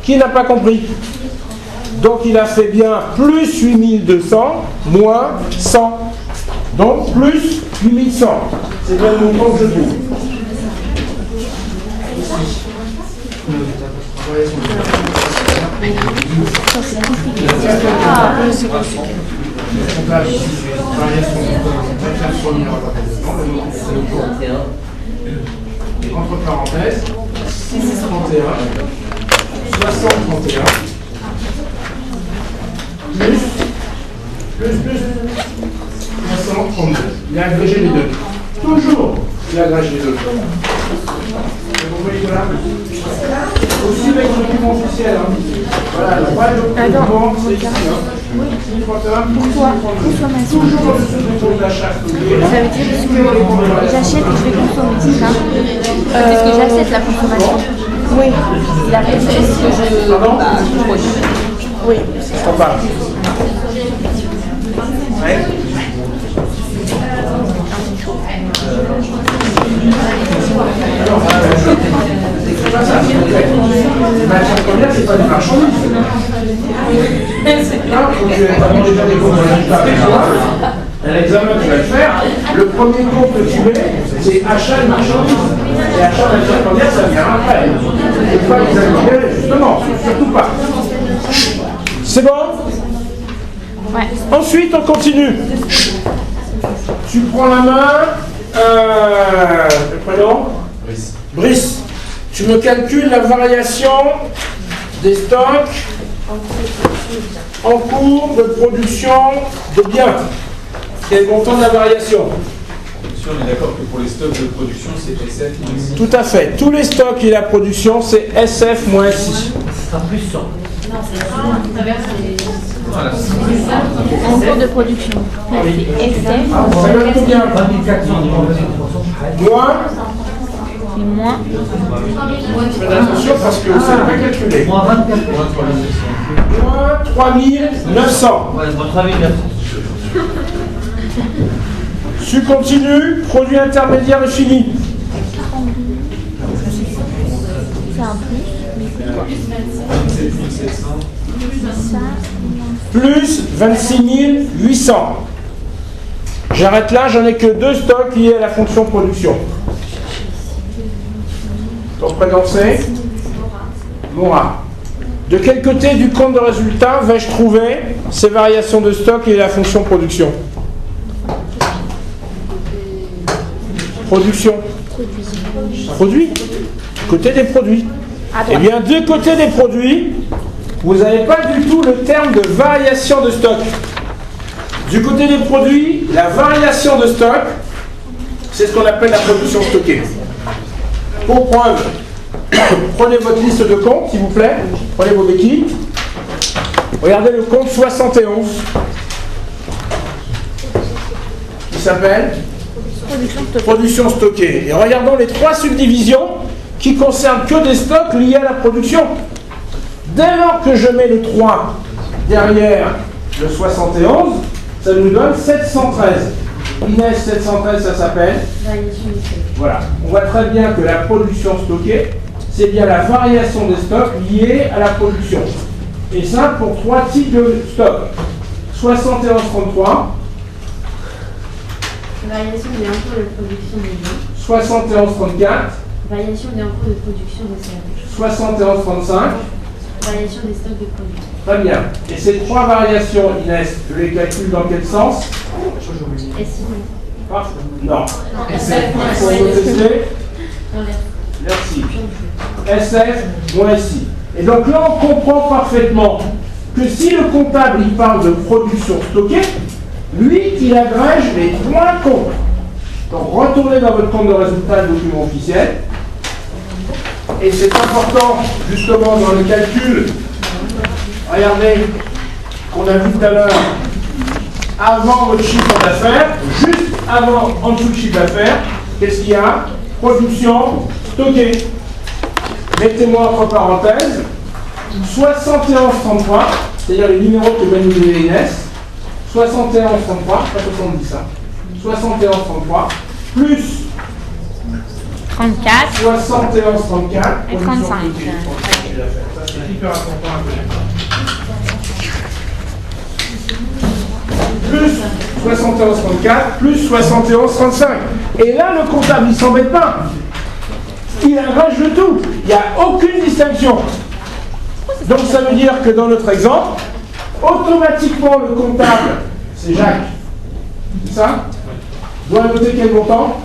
Qui n'a pas compris? Donc il a fait bien plus 8200 moins 100. Donc plus 8100. C'est bien le montant que je trouve. Entre parenthèses, 631, 6031, plus 6032. Il a agrégé les deux. Toujours, il agrège les deux. Vous voyez là? Aussi avec le document officiel. Hein. Voilà, le droit de document, c'est ici. 631, Pourquoi consommation? toujours au dessus du taux d'achat. Ça veut dire que j'achète et je vais consommer, c'est ça? Est-ce que j'achète la consommation? Oui. La est-ce que je... Pardon? Oui. Je comprends pas. Ouais. C'est pas ça. Les matières premières, c'est pas des marchandises. Là, quand tu n'avais pas déjà des bons résultats, à l'examen, tu vas le faire. Le premier compte que tu mets, c'est achat de marchandises. Et achat de marchandises, ça vient après. Il ne faut pas exagérer, justement, surtout pas. C'est bon? Ouais. Ensuite, on continue. Tu prends la main. Le prénom? Brice. Tu me calcules la variation des stocks en cours de production de biens. Quel est le montant de la variation? On est d'accord que pour les stocks de production, c'est SF moins SI. Tout à fait. Tous les stocks et la production, c'est SF moins SI. Voilà. En cours de production. SF. Ça donne combien? Moins. Et moins. Faites attention parce que c'est pas calculé. Moins 24. Moins 3900. Ouais, moins 3900. Tu continues. Produit intermédiaire est fini. C'est un plus. Mais c'est quoi? 27 700. Plus 26 800. J'arrête là, j'en ai que 2 stocks liés à la fonction production. Ton prénom c'est Mora. De quel côté du compte de résultat vais-je trouver ces variations de stock et la fonction production? Production. Produit. Côté des produits. Eh bien, du côté des produits, vous n'avez pas du tout le terme de variation de stock. Du côté des produits, la variation de stock, c'est ce qu'on appelle la production stockée. Pour preuve, prenez votre liste de comptes, s'il vous plaît. Prenez vos béquilles. Regardez le compte 71. Qui s'appelle Production stockée. Et regardons les 3 subdivisions qui concernent que des stocks liés à la production. Dès lors que je mets le 3 derrière le 71, ça nous donne 713. Inès 713, ça s'appelle? Voilà. On voit très bien que la production stockée, c'est bien la variation des stocks liée à la production. Et ça pour 3 types de stocks. 71-33. Variation des impôts de production des biens. 71-34. Variation des impôts de production des services. 71-35. Variation des stocks de produits. Très bien. Et ces 3 variations, Inès, je les calcule dans quel sens? Et si Non. SF Pour me tester. Inverse. Merci. SF moins SI. Et donc là, on comprend parfaitement que si le comptable il parle de production stockée, lui, il agrège les 3 comptes. Donc retournez dans votre compte de résultat de document officiel. Et c'est important, justement, dans le calcul. Regardez, qu'on a vu tout à l'heure, avant votre chiffre d'affaires, juste avant, en dessous du chiffre d'affaires, qu'est-ce qu'il y a? Production stockée. Mettez-moi entre parenthèses 71-33, c'est-à-dire les numéros que va nous donner Inès. 71-33, pas 70 ça. 71-33, plus 34. 71-34, Et 35. Ça, c'est hyper important. Plus 71-34, plus 71-35. Et là, le comptable, il ne s'embête pas. Il agrège le tout. Il n'y a aucune distinction. Donc ça veut dire que dans notre exemple, automatiquement le comptable, c'est Jacques, c'est ça, doit noter quel montant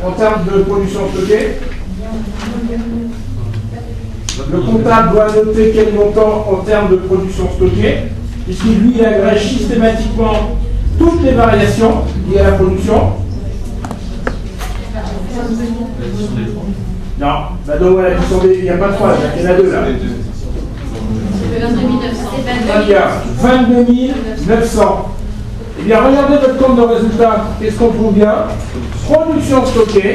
en termes de production stockée? Le comptable doit noter quel montant en termes de production stockée, puisqu'il lui agrège systématiquement toutes les variations liées à la production. Non, bah donc voilà, il n'y a pas 3, il y en a 2 là. Il y a 22 900. Eh bien, regardez votre compte de résultat. Qu'est-ce qu'on trouve bien? Production stockée,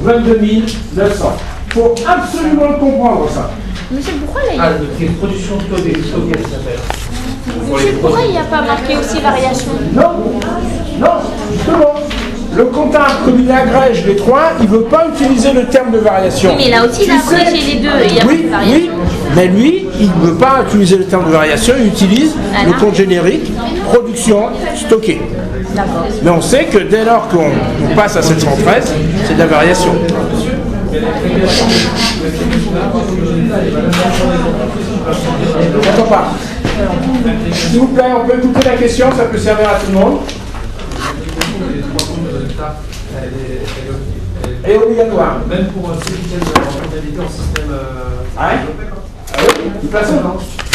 22 900. Il faut absolument le comprendre, ça. Monsieur, pourquoi là, Ah, c'est production stockée, ça s'appelle. Monsieur, pourquoi il n'y a pas marqué aussi variation? Non, non, justement. Le comptable, comme il agrège les 3, il ne veut pas utiliser le terme de variation. Oui, mais là aussi, il a agrégé les deux et il y a pas de Oui, variation. mais lui, il ne veut pas utiliser le terme de variation, il utilise le compte générique production stockée. D'accord. Mais on sait que dès lors qu'on passe à 713, c'est de la variation. J'entends pas. S'il vous plaît, on peut écouter la question, ça peut servir à tout le monde. Et obligatoire. Même pour ceux qui tiennent en comptabilité en système. Ah oui, de toute façon,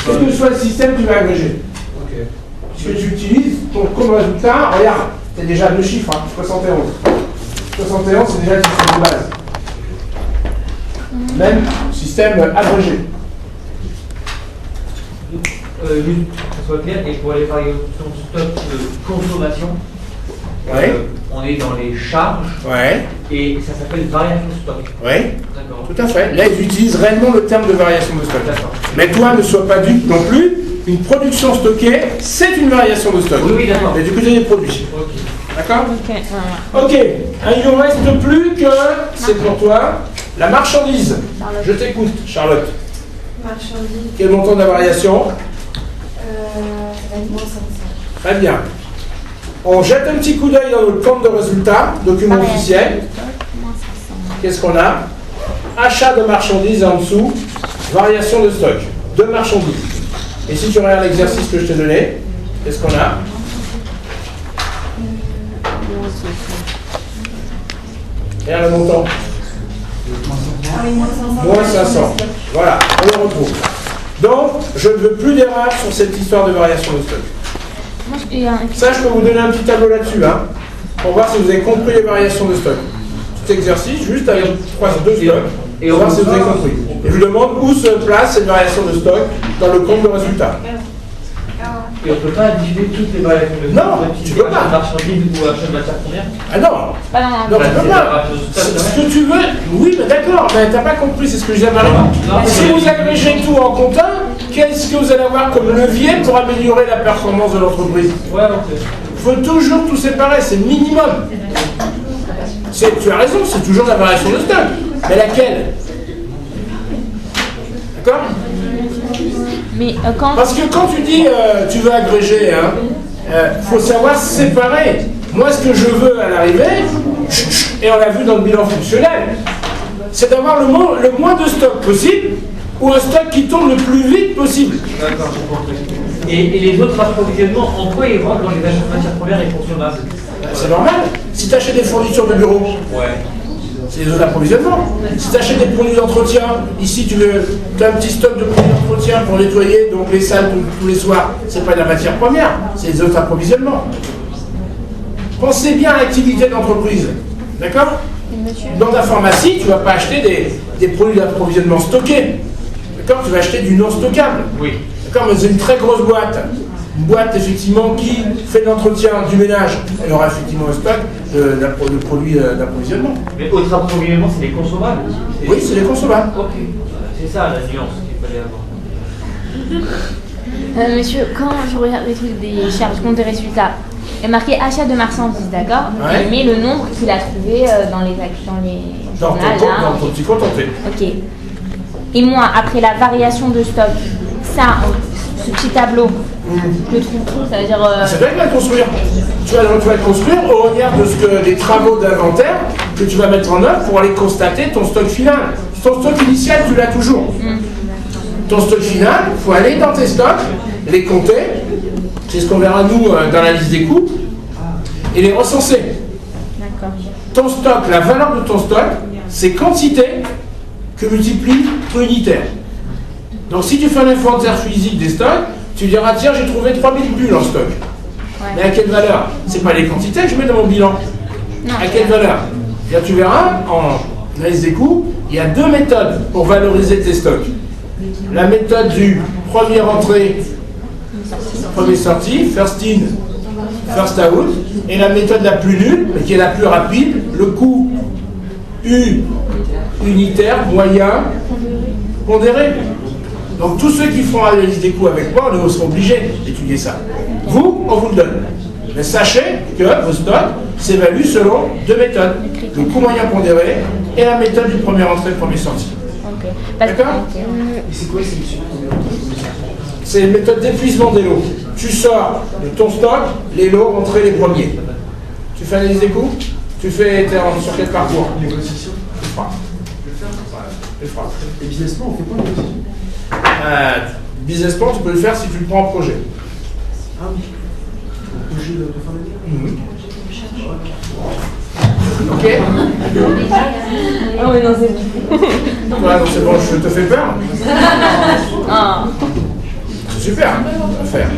quel que soit le système, tu vas agréger. Ok. Ce que tu utilises comme résultat, regarde, c'est déjà 2 chiffres, hein, 71. 71, c'est déjà le système de base. Même système abrégé. Juste que ce soit clair, et pour les variations de stock de consommation, Ouais. on est dans les charges Ouais. et ça s'appelle variation de stock. Ouais. D'accord. Tout à fait. Là, ils utilisent réellement le terme de variation de stock. D'accord. Mais toi, ne sois pas dupe non plus. Une production stockée, c'est une variation de stock. Oui, oui, d'accord. Mais du côté des produits. Ok. D'accord? Ok. Ouais. Ok. Il ne reste plus que, c'est pour toi, la marchandise. Je t'écoute, Charlotte. Marchandise, Quel montant de la variation? ça va être moins 500. Très bien. On jette un petit coup d'œil dans notre compte de résultats, document officiel. Qu'est-ce qu'on a? Achat de marchandises en dessous, variation de stock. De marchandises. Et si tu regardes l'exercice que je t'ai donné, qu'est-ce qu'on a? Regarde le montant. Moins 500. Voilà, on le retrouve. Donc, je ne veux plus d'erreur sur cette histoire de variation de stock. Moi, il y a un... Ça, je peux vous donner un petit tableau là-dessus, hein, pour voir si vous avez compris les variations de stock. Petit exercice, juste avec 2 stocks, Et pour voir on si vous avez compris. Et je vous demande où se place cette variation de stock dans le compte de résultat. Et on ne peut pas diviser toutes les variations de stock. Non, tu peux pas. Marchandises ou achat de matière première. Ah non, Pas dans non, tu peux pas. Ce que tu veux, oui, mais d'accord, mais t'as pas compris, c'est ce que je disais à Marie. Si vous agrégez tout en comptant, qu'est-ce que vous allez avoir comme levier pour améliorer la performance de l'entreprise? Ouais, ok. Il faut toujours tout séparer, c'est le minimum. Tu as raison, c'est toujours la variation de stock. Mais laquelle? D'accord? Mais quand... Parce que quand tu dis tu veux agréger, faut savoir séparer. Moi, ce que je veux à l'arrivée, et on l'a vu dans le bilan fonctionnel, c'est d'avoir le moins de stock possible ou un stock qui tourne le plus vite possible. D'accord, j'ai compris. Et les autres approvisionnements, en quoi ils rentrent dans les achats de matières premières et consommables? C'est normal. Si tu achètes des fournitures de bureau, c'est les autres approvisionnements. Si tu achètes des produits d'entretien, ici tu as un petit stock de produits d'entretien pour nettoyer donc les salles tous les soirs, c'est pas de la matière première, c'est les autres approvisionnements. Pensez bien à l'activité d'entreprise. D'accord? Dans ta pharmacie, tu ne vas pas acheter des produits d'approvisionnement stockés. D'accord? Tu vas acheter du non stockable. Oui. D'accord? Mais c'est une très grosse boîte. Une boîte effectivement qui fait de l'entretien, du ménage. Elle aura effectivement un stock de produits d'approvisionnement. Mais autres approvisionnements, c'est les consommables? Oui, c'est les consommables. Ok. C'est ça la nuance qu'il fallait avoir. monsieur, quand je regarde les trucs des charges compte des résultats, il y a marqué achat de marchandises, d'accord? Ouais. Il met le nombre qu'il a trouvé dans les Dans ton petit compte en fait. Ok. Et moi, après la variation de stock, ça, ce petit tableau, je le trouve où? Ça veut dire... C'est vrai que tu vas le construire. Tu vas le construire au regard des travaux d'inventaire que tu vas mettre en œuvre pour aller constater ton stock final. Ton stock initial, tu l'as toujours. Ton stock final, il faut aller dans tes stocks, les compter, c'est ce qu'on verra nous dans la liste des coûts, et les recenser. D'accord. Ton stock, la valeur de ton stock, c'est quantité que multiplie ton unitaire. Donc si tu fais un inventaire physique des stocks, tu diras tiens j'ai trouvé 3000 bulles en stock. Ouais. Mais à quelle valeur? C'est pas les quantités que je mets dans mon bilan. Non. À quelle valeur? Et là, tu verras, en analyse des coûts, il y a 2 méthodes pour valoriser tes stocks. La méthode du premier entrée, premier sortie, first in, first out, et la méthode la plus nulle, mais qui est la plus rapide, le coût U unitaire, moyen, pondéré. Donc tous ceux qui feront l'analyse des coûts avec moi, nous serons obligés d'étudier ça. Vous, on vous le donne. Mais sachez que vos stocks s'évaluent selon 2 méthodes. Le coût moyen pondéré et la méthode du premier entrée, premier sortie. Ok. Ok. Parce que- D'accord? ok. C'est une méthode d'épuisement des lots. Tu sors de ton stock, les lots rentrés les premiers. Tu fais analyse des coûts? Tu fais, t'es sur quel parcours? Négociation. Tu feras. Tu feras. Et business plan, on fait quoi négociation? Business plan, tu peux le faire si tu le prends en projet. Ah oui. Projet de fin d'année. Ok? Ah oui, non, c'est bon. Voilà, donc c'est bon, je te fais peur. Ah, C'est super, à faire.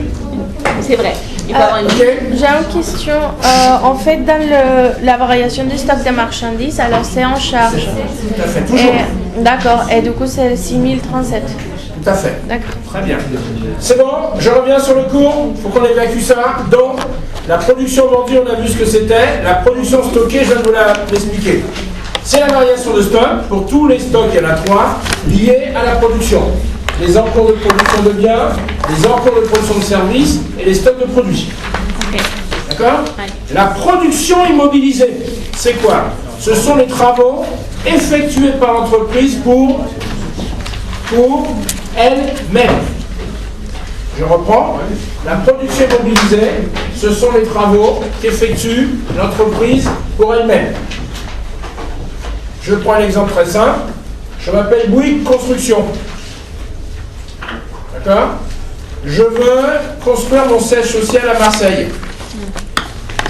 c'est vrai. Il peut y avoir une... Ok? J'ai une question. En fait, dans la variation du stock de marchandises, alors c'est en charge. Tout à fait, toujours. D'accord. Et du coup, c'est 6037. Tout à fait. D'accord. Très bien. C'est bon, je reviens sur le cours. Il faut qu'on évacue ça. Donc, la production vendue, on a vu ce que c'était. La production stockée, je viens de vous l'expliquer. C'est la variation de stock. Pour tous les stocks, il y en a 3 liés à la production. Les encours de production de biens, les encours de production de services et les stocks de produits. Ok. D'accord? Ouais. La production immobilisée, c'est quoi? Ce sont les travaux effectués par l'entreprise pour elle-même. Je reprends. La production immobilisée, ce sont les travaux qu'effectue l'entreprise pour elle-même. Je prends un exemple très simple. Je m'appelle Bouygues Construction. D'accord? Je veux construire mon siège social à Marseille.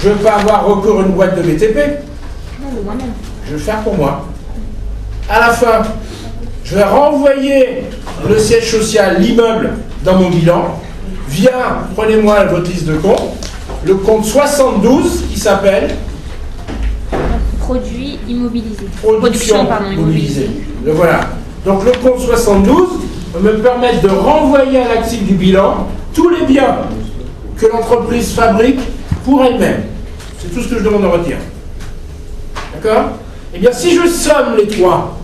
Je ne veux pas avoir recours à une boîte de BTP. Je vais le faire pour moi. À la fin, je vais renvoyer le siège social, l'immeuble, dans mon bilan. Viens, prenez-moi votre liste de comptes. Le compte 72 qui s'appelle Produits immobilisés. Production pardon, immobilisée. Le voilà. Donc le compte 72 va me permettre de renvoyer à l'actif du bilan tous les biens que l'entreprise fabrique pour elle-même. C'est tout ce que je demande de retenir. D'accord? Eh bien, si je somme les 3,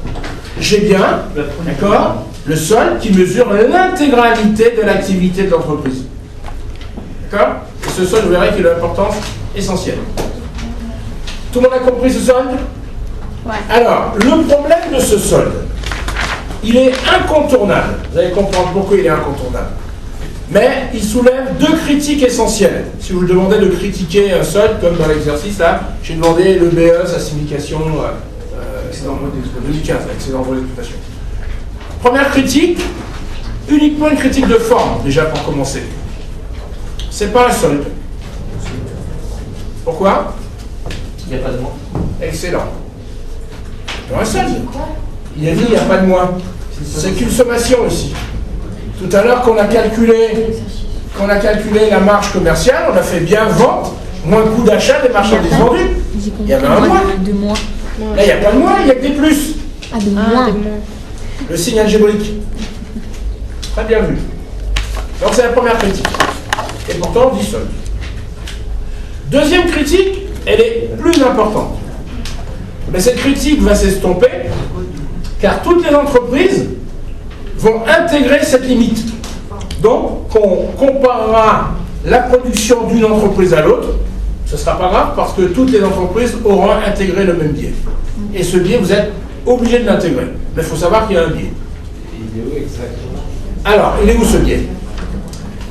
j'ai bien, d'accord, le solde qui mesure l'intégralité de l'activité de l'entreprise. D'accord? Et ce solde, vous verrez qu'il a une importance essentielle. Tout le monde a compris ce solde? Ouais. Alors, le problème de ce solde, il est incontournable. Vous allez comprendre pourquoi il est incontournable. Mais il soulève 2 critiques essentielles. Si vous me demandez de critiquer un solde, comme dans l'exercice là, j'ai demandé le BE, sa signification, excédent 2015, excédent de l'exploitation. Première critique, uniquement une critique de forme, déjà pour commencer. C'est pas un solde. Pourquoi? Il n'y a pas de mois. Excellent. C'est pas un solde. Il a dit il n'y a pas de moins. C'est qu'une sommation aussi. Tout à l'heure, qu'on a calculé la marge commerciale, on a fait bien vente, moins coût d'achat des marchandises vendues. Il y avait un moins. De moins. Là, il n'y a pas de moins, il n'y a que des plus. Ah, de moins. Le signe algébrique. Très bien vu. Donc, c'est la première critique. Et pourtant, on dit solde. Deuxième critique, elle est plus importante. Mais cette critique va s'estomper, car toutes les entreprises vont intégrer cette limite. Donc, on comparera la production d'une entreprise à l'autre, ce ne sera pas grave parce que toutes les entreprises auront intégré le même biais. Et ce biais, vous êtes obligé de l'intégrer. Mais il faut savoir qu'il y a un biais. Il est où exactement? Alors, il est où ce biais?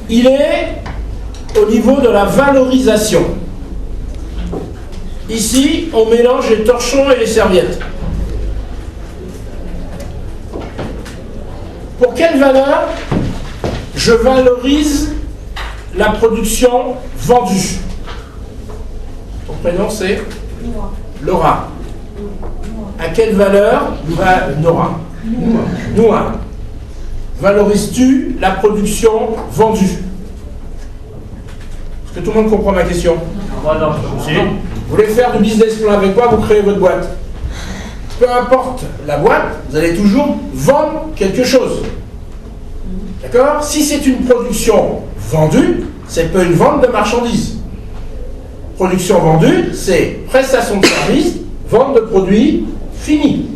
Il est au niveau de la valorisation. Ici, on mélange les torchons et les serviettes. Pour quelle valeur je valorise la production vendue? Ton prénom c'est Laura. À quelle valeur va Nora? Noah. Valorises-tu la production vendue? Est-ce que tout le monde comprend ma question? Voilà. Si. Vous voulez faire du business plan avec moi, vous créez votre boîte. Peu importe la boîte, vous allez toujours vendre quelque chose. D'accord? Si c'est une production vendue, c'est pas une vente de marchandises. Production vendue, c'est prestation de service, vente de produits, fini.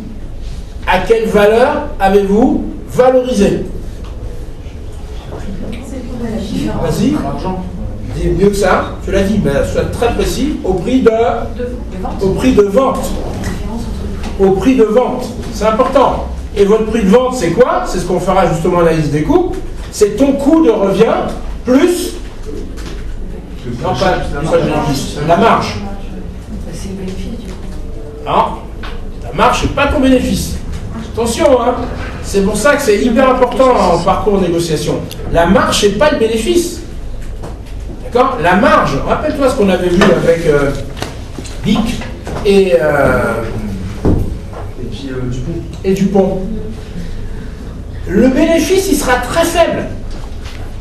À quelle valeur avez-vous valorisé? Vas-y, dis mieux que ça, tu l'as dit, mais sois très précis, au prix de vente. Au prix de vente. C'est important. Et votre prix de vente, c'est quoi? C'est ce qu'on fera justement à l'analyse des coûts. C'est ton coût de revient plus non, pas le bénéfice, la marge. C'est le bénéfice du coup. Non, ta marge, c'est pas ton bénéfice. Attention, hein. C'est pour ça que c'est hyper important en parcours de négociation. La marge, c'est pas le bénéfice. D'accord? La marge, rappelle-toi ce qu'on avait vu avec Bic et Dupont. Le bénéfice, il sera très faible.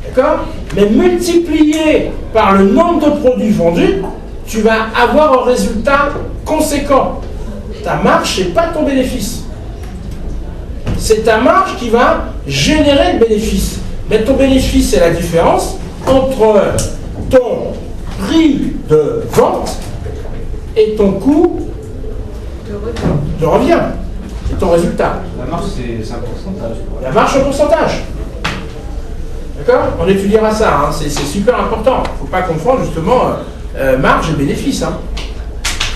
D'accord? Mais multiplié par le nombre de produits vendus, tu vas avoir un résultat conséquent. Ta marge, c'est pas ton bénéfice. C'est ta marge qui va générer le bénéfice. Mais ton bénéfice, c'est la différence entre ton prix de vente et ton coût de revient. C'est ton résultat. La marge, c'est un pourcentage. La marge, c'est un pourcentage. D'accord? On étudiera ça, hein. C'est super important. Il ne faut pas confondre justement marge et bénéfice. Hein.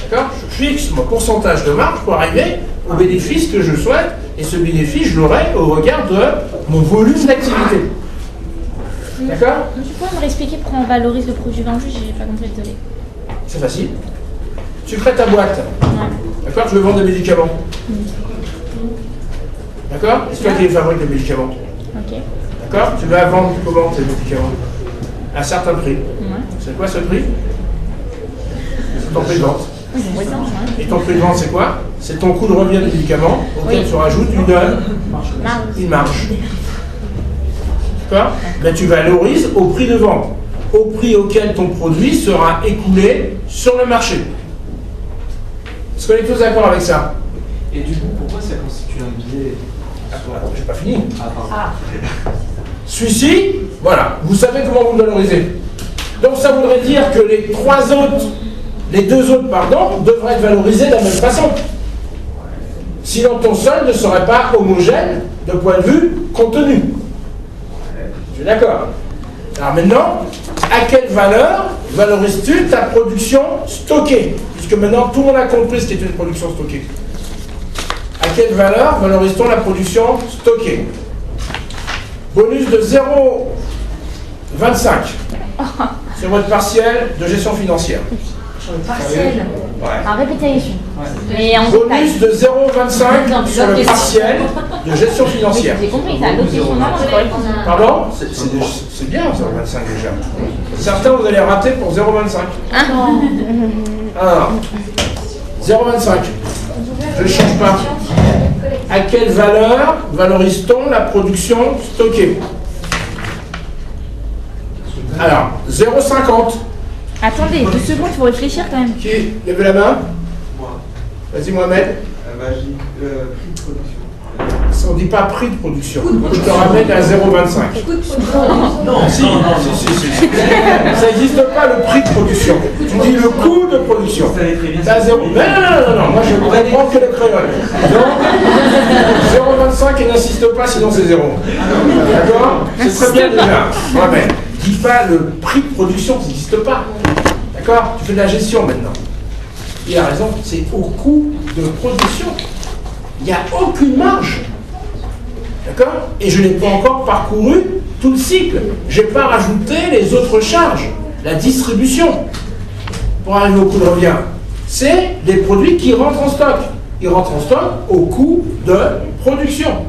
D'accord? Je fixe mon pourcentage de marge pour arriver au bénéfice que je souhaite, et ce bénéfice, je l'aurai au regard de mon volume d'activité. D'accord? Tu peux me réexpliquer pourquoi on valorise le produit vendu? J'ai pas compris, désolé. C'est facile. Tu crées ta boîte. Ouais. D'accord? Tu veux vendre des médicaments. D'accord? C'est toi qui fabrique les médicaments. Ok. D'accord? Tu vas vendre comment tes médicaments? À un certain prix. Ouais. C'est quoi ce prix? C'est ton prix de vente. Ouais. Et ton prix de vente, c'est quoi? C'est ton coût de revient du médicament auquel tu rajoutes une marge. D'accord? Mais tu valorises au prix de vente, au prix auquel ton produit sera écoulé sur le marché. Est-ce qu'on est tous d'accord avec ça? Et du coup, pourquoi ça constitue un biais? Attends, j'ai pas fini. Ah. Celui-ci, voilà, vous savez comment vous le valorisez. Donc ça voudrait dire que les deux autres, devraient être valorisés de la même façon. Sinon ton solde ne serait pas homogène de point de vue contenu. Je suis d'accord. Alors maintenant, à quelle valeur valorises-tu ta production stockée? Puisque maintenant tout le monde a compris ce qu'est une production stockée. À quelle valeur valorise-t-on la production stockée? Bonus de 0,25 sur votre partiel de gestion financière. Partiel. Ouais. En répétition. Mais en détail. Bonus de 0,25 sur le partiel de gestion financière. J'ai compris, ça. L'autre question, non, c'est pas le point. Pardon? C'est bien 0,25 déjà. Certains vous allez rater pour 0,25. Alors, 0,25. Je ne change pas. À quelle valeur valorise-t-on la production stockée? Alors, 0,50. Attendez, 2 secondes, il faut réfléchir quand même. Qui lève la main? Moi. Vas-y, Mohamed. J'ai prix de production. Ça, on ne dit pas prix de production. Je te ramène à 0,25. Non, Si. Ça n'existe pas le prix de production. Tu dis le coût de production. C'est à 0. Non, moi je ne comprends que le créole. Donc, 0,25 et n'insiste pas, sinon c'est 0. D'accord? C'est très bien déjà. Mohamed, dis pas le prix de production, ça n'existe pas. D'accord? Tu fais de la gestion maintenant. Il a raison, c'est au coût de production. Il n'y a aucune marge. D'accord? Et je n'ai pas encore parcouru tout le cycle. Je n'ai pas rajouté les autres charges, la distribution, pour arriver au coût de revient. C'est les produits qui rentrent en stock. Ils rentrent en stock au coût de production.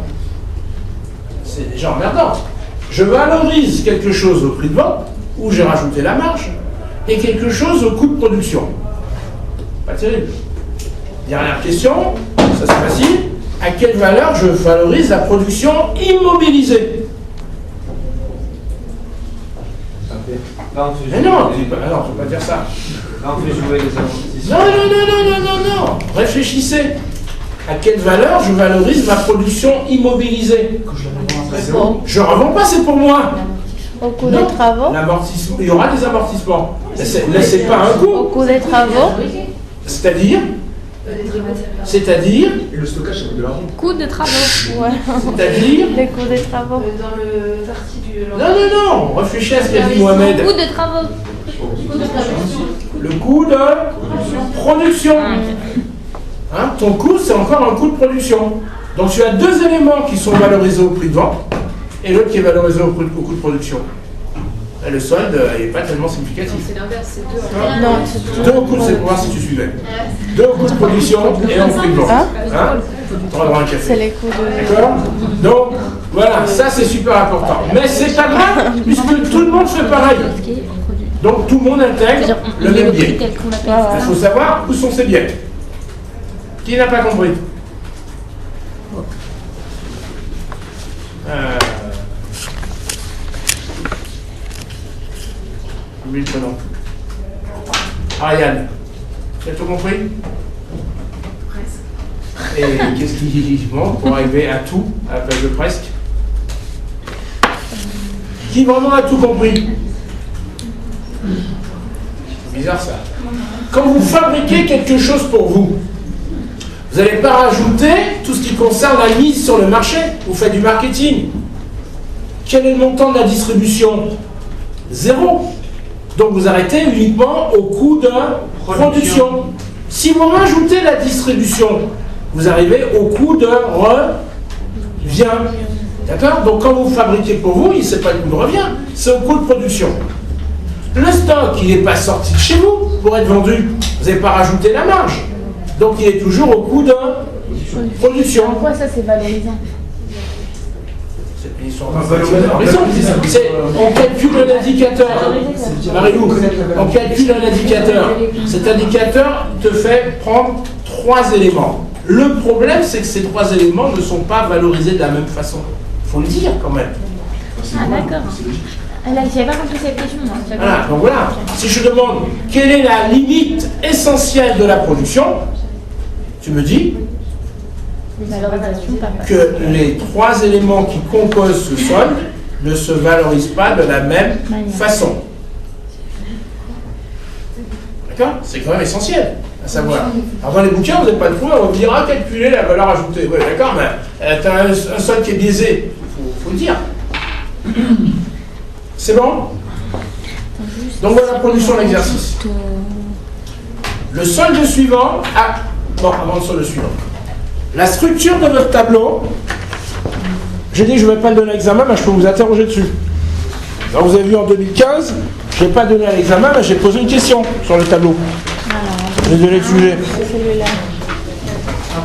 C'est déjà emmerdant. Je valorise quelque chose au prix de vente, où j'ai rajouté la marge, et quelque chose au coût de production. Pas terrible. Dernière question, ça c'est facile. À quelle valeur je valorise la production immobilisée? Là, on fait Mais non, tu ne peux pas dire ça. Là, on fait jouer les amortissements. Non. Réfléchissez. À quelle valeur je valorise ma production immobilisée? Je ne revends pas, c'est pour moi. Au coût des travaux. L'amortissement, il y aura des amortissements. Laissez pas un Au coût. coût des travaux. C'est-à-dire Et le stockage, ça coûte de l'argent. Coût de travaux. Ouais. C'est-à-dire Les coûts des travaux. Dans le parti du. Non. Réfléchis à ce qu'a dit Mohamed. Coût de travaux. Le coût de production. Hein, ton coût, c'est encore un coût de production. Donc tu as deux éléments qui sont valorisés au prix de vente et l'autre qui est valorisé au coût de production. Et le solde n'est pas tellement significatif. C'est l'inverse, c'est deux. Deux au coût, c'est pour voir si tu suivais. Deux au coût de production et un prix de vente. C'est les coûts de... D'accord? Donc, voilà, ça c'est super important. Mais c'est pas grave, puisque tout le monde fait pareil. Donc tout le monde intègre le même biais. Il faut savoir où sont ces biais. Qui n'a pas compris? Oublie le prénom. Ariane, tu as tout compris? Et qu'est-ce qui manque pour arriver à tout, à la place de presque? Qui vraiment a tout compris? C'est bizarre ça. Quand vous fabriquez quelque chose pour vous, vous n'allez pas rajouter tout ce qui concerne la mise sur le marché. Vous faites du marketing. Quel est le montant de la distribution? Zéro. Donc vous arrêtez uniquement au coût de production. Si vous rajoutez la distribution, vous arrivez au coût de revient. D'accord? Donc quand vous fabriquez pour vous, ce n'est pas le coût de revient, c'est au coût de production. Le stock, il n'est pas sorti de chez vous pour être vendu. Vous n'avez pas rajouté la marge. Donc il est toujours au coût de production. Pourquoi ça c'est valorisant? C'est une histoire de valorisation. On calcule un indicateur. Marie-Lou, on calcule un indicateur. Cet indicateur te fait prendre 3 éléments. Le problème, c'est que ces 3 éléments ne sont pas valorisés de la même façon. Il faut le dire quand même. Ah d'accord. Là, j'avais pas compris cette question. Moi. Voilà, donc voilà. Si je demande quelle est la limite essentielle de la production, tu me dis que les 3 éléments qui composent ce solde ne se valorisent pas de la même façon. D'accord? C'est quand même essentiel à savoir. Alors dans les bouquins, vous n'avez pas de trouvé, on vous dira calculer la valeur ajoutée. Oui, d'accord, mais tu as un solde qui est biaisé. Il faut le dire. C'est bon? Donc voilà la production de l'exercice. Le solde suivant. Bon, avant le solde suivant. La structure de votre tableau. J'ai dit que je ne vais pas le donner à l'examen, mais je peux vous interroger dessus. Alors vous avez vu en 2015, je n'ai pas donné à l'examen, mais j'ai posé une question sur le tableau. J'ai donné le sujet. C'est celui-là.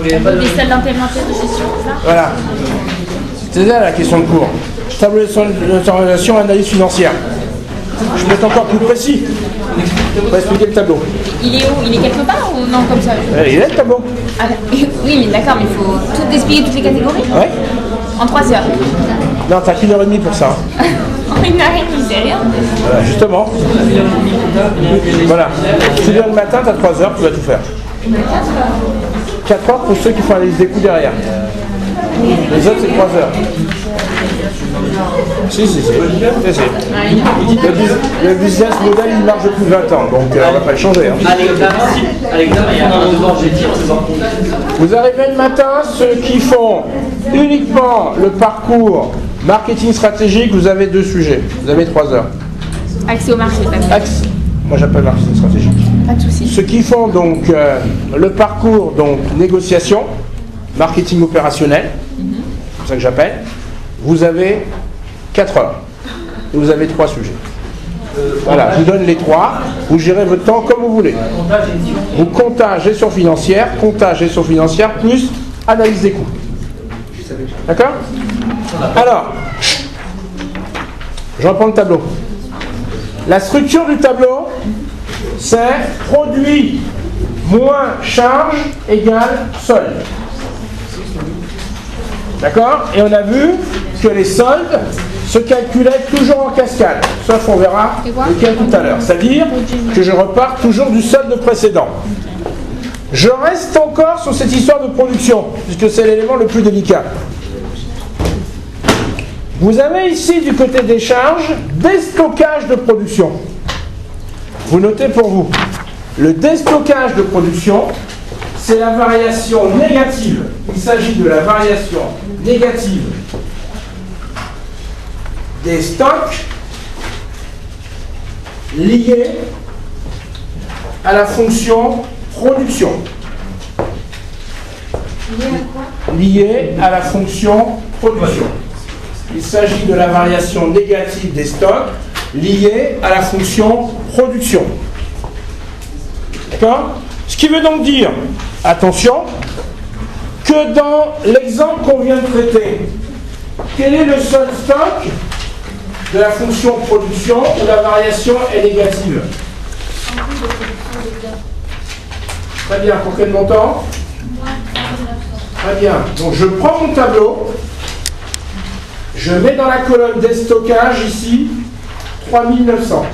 Des salles d'implémentaire de gestion, ça? Voilà. C'était ça la question de cours. Tableau d'autorisation, analyse financière. Je peux être encore plus précis. On va expliquer le tableau. Il est où? Il est quelque part ou non comme ça? Il est le tableau. Ah, oui, mais d'accord, mais il faut tout expliquer toutes les catégories? Oui. En 3 heures. Non, t'as qu'1 heure et demie pour ça. En 1 heure et demie, c'est rien. Voilà, justement. Voilà. Tu viens le matin, t'as 3 heures, tu vas tout faire. 4 heures pour ceux qui font la liste des coûts derrière. Les autres, c'est 3 heures. Si. Le business model, il marche depuis 20 ans, donc on ne va pas le changer. Hein. À l'examen, il y a un devoir objectif, c'est voir. Vous arrivez le matin, ceux qui font uniquement le parcours marketing stratégique, vous avez 2 sujets. Vous avez 3 heures. Accès au marché, ça. Moi, j'appelle marketing stratégique. Pas de soucis. Ceux qui font donc le parcours donc négociation, marketing opérationnel, c'est comme ça que j'appelle, vous avez 4 heures. Et vous avez 3 sujets. Voilà, je vous donne les 3, vous gérez votre temps comme vous voulez. Vous comptage, gestion financière, plus analyse des coûts. D'accord? Alors, je reprends le tableau. La structure du tableau, c'est produit moins charge égale solde. D'accord? Et on a vu que les soldes se calculaient toujours en cascade. Sauf on verra lequel tout à l'heure. C'est-à-dire que je repars toujours du solde précédent. Je reste encore sur cette histoire de production, puisque c'est l'élément le plus délicat. Vous avez ici du côté des charges, déstockage de production. Vous notez pour vous, le déstockage de production, c'est la variation négative. Il s'agit de la variation négative des stocks liés à la fonction production. Lié à la fonction production. Il s'agit de la variation négative des stocks liée à la fonction production. D'accord? Ce qui veut donc dire, attention, que dans l'exemple qu'on vient de traiter, quel est le seul stock de la fonction production où la variation est négative? Très bien, pour quel montant? Très bien, donc je prends mon tableau, je mets dans la colonne des stockages ici 3900.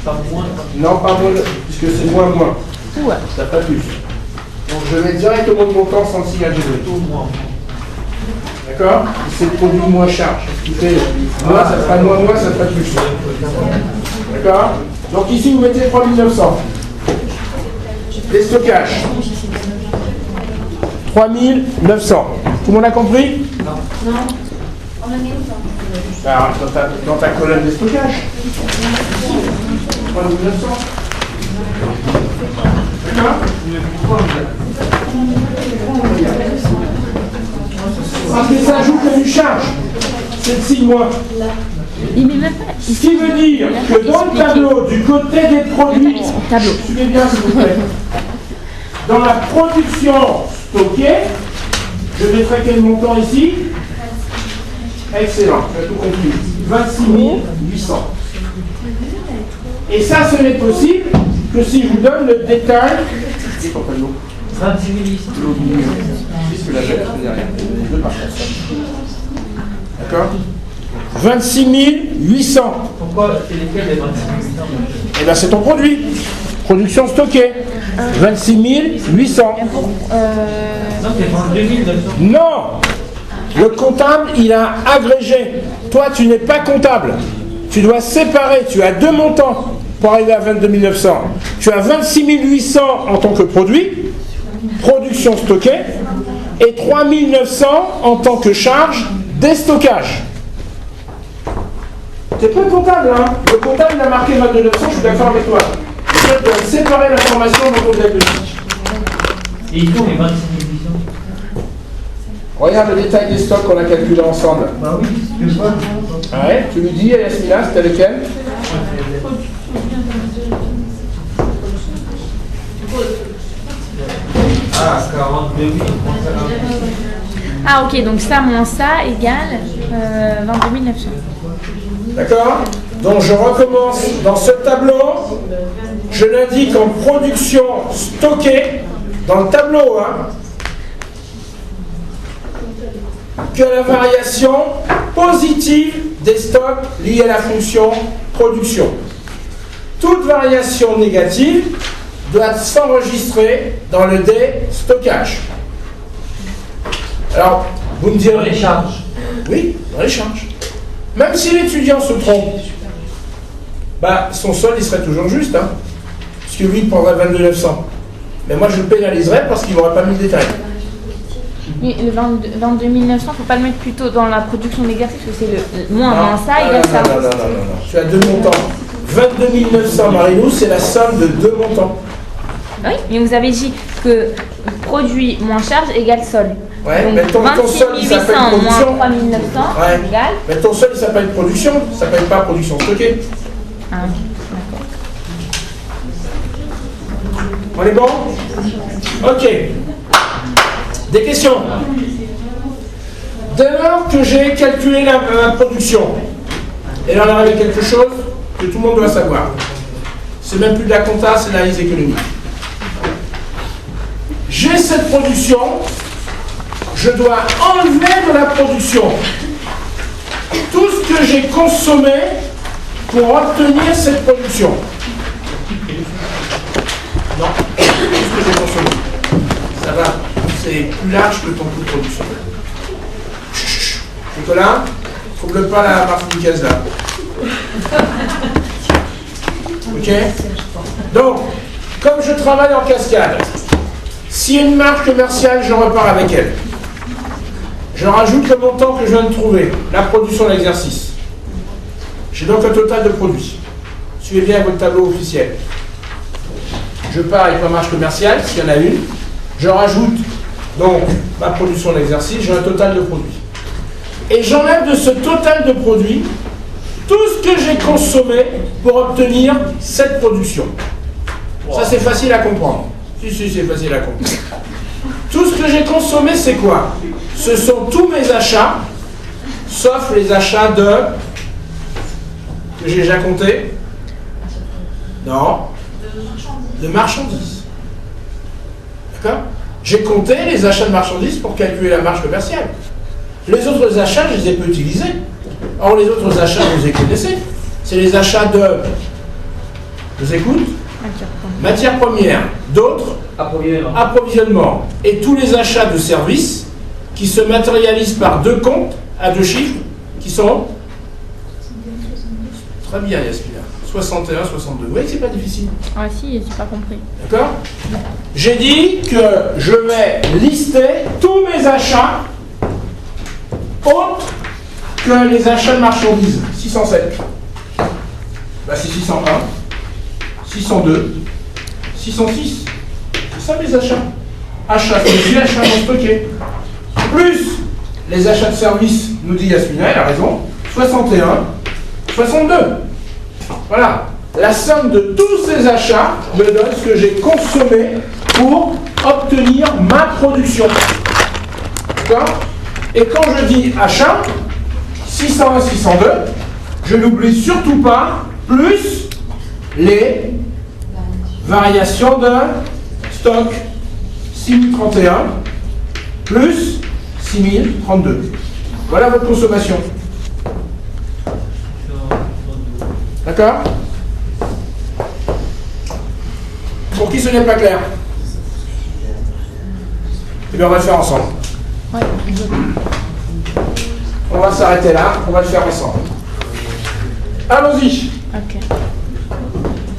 Pas moins. Non, pas moins, puisque c'est moins. Ça pas plus. Donc je mets directement le montant sans le signe algébrique. D'accord? C'est le produit moins charge. Écoutez, moins, ça fera moins, ça fera plus. D'accord? Donc ici, vous mettez 3900. Les stockages. 3900. Tout le monde a compris? Non. On a mis où? Alors, dans ta colonne de stockage. 3900. D'accord? Parce que ça ajoute une charge. C'est de 6 mois. Il met même pas. Ce qui veut dire que dans le tableau, du côté des produits, suivez bien s'il vous plaît, dans la production stockée, je mettrai quel montant ici? Excellent, tu as tout compris. 26 800. Et ça, ce n'est possible que si je vous donne le détail. C'est ton tableau. 26 800. Puisque la bête est derrière. Deux par personne. D'accord? 26 800. Pourquoi c'est lesquels les 26 800? Eh bien, c'est ton produit. Production stockée. 26 800. Non, c'est 22 900. Non! Le comptable, il a agrégé. Toi, tu n'es pas comptable. Tu dois séparer. Tu as deux montants pour arriver à 22 900. Tu as 26 800 en tant que produit, production stockée, et 3 900 en tant que charge déstockage. Tu n'es pas comptable, hein? Le comptable, il a marqué 22 900, je suis d'accord avec toi. Tu dois séparer l'information dans ton diagnostic. Et ils sont les 26 800. Regarde le détail des stocks qu'on a calculés ensemble. Bah oui, c'est quoi? Ouais, tu lui dis à Yasmina, c'était lequel? Ah, 42 000. Ah ok, donc ça moins ça égale 22 900. D'accord? Donc je recommence. Dans ce tableau, je l'indique en production stockée, dans le tableau, hein, que la variation positive des stocks liée à la fonction production. Toute variation négative doit s'enregistrer dans le déstockage. Alors, vous me direz... Dans les charges. Oui, dans les charges. Même si l'étudiant se trompe, bah, son solde, il serait toujours juste, hein, puisque lui, il prendrait 22 900. Mais moi, je le pénaliserais parce qu'il n'aurait pas mis le détail. Oui, le 22 900, faut pas le mettre plutôt dans la production négative, parce que c'est le moins ça égale ça. Non. Tu as deux montants. 22 900, Marilou, c'est la somme de deux montants. Oui, mais vous avez dit que produit moins charge égale solde. Ouais, donc mais ton 26 solde, il 800 s'appelle moins production. 3 900 Ouais. égale. Mais ton solde, il s'appelle production, ça s'appelle pas production stockée. Ah, On est bon? Ok. Des questions? Dès lors que j'ai calculé la production, et là on arrive à quelque chose que tout le monde doit savoir. C'est même plus de la compta, c'est de l'analyse économique. J'ai cette production, je dois enlever de la production tout ce que j'ai consommé pour obtenir cette production. Non, tout ce que j'ai consommé. Ça va, c'est plus large que ton coût de production. Chut, Nicolas, trouble pas la martiniquaise là. Ok? Donc, comme je travaille en cascade, s'il y a une marque commerciale, je repars avec elle. Je rajoute le montant que je viens de trouver, la production de l'exercice. J'ai donc un total de produits. Suivez bien votre tableau officiel. Je pars avec ma marge commerciale, s'il y en a une. Je rajoute Donc, ma production d'exercice, j'ai un total de produits. Et j'enlève de ce total de produits tout ce que j'ai consommé pour obtenir cette production. Ça, c'est facile à comprendre. Si, c'est facile à comprendre. Tout ce que j'ai consommé, c'est quoi? Ce sont tous mes achats, sauf les achats que j'ai déjà compté. Non. De marchandises. D'accord? J'ai compté les achats de marchandises pour calculer la marge commerciale. Les autres achats, je les ai peu utilisés. Or, les autres achats, vous les connaissez. C'est les achats de... Je vous écoute? Matières premières. D'autres? Approvisionnement. Et tous les achats de services qui se matérialisent par deux comptes à deux chiffres qui sont... Très bien, Yasmina. 61, 62. Vous voyez que c'est pas difficile. Ah si, j'ai pas compris. D'accord? J'ai dit que je vais lister tous mes achats autres que les achats de marchandises. 607. Bah c'est 601, 602, 606. C'est ça mes achats. Achats stockés, achats non stockés. Plus les achats de services, nous dit Yasmina, elle a raison, 61, 62. Voilà. La somme de tous ces achats me donne ce que j'ai consommé pour obtenir ma production. D'accord? Et quand je dis achat, 601, 602, je n'oublie surtout pas, plus les variations de stock, 6031, plus 6032. Voilà votre consommation. D'accord? Pour qui ce n'est pas clair? Eh bien, on va le faire ensemble. Ouais. On va s'arrêter là, on va le faire ensemble. Allons-y. Ok.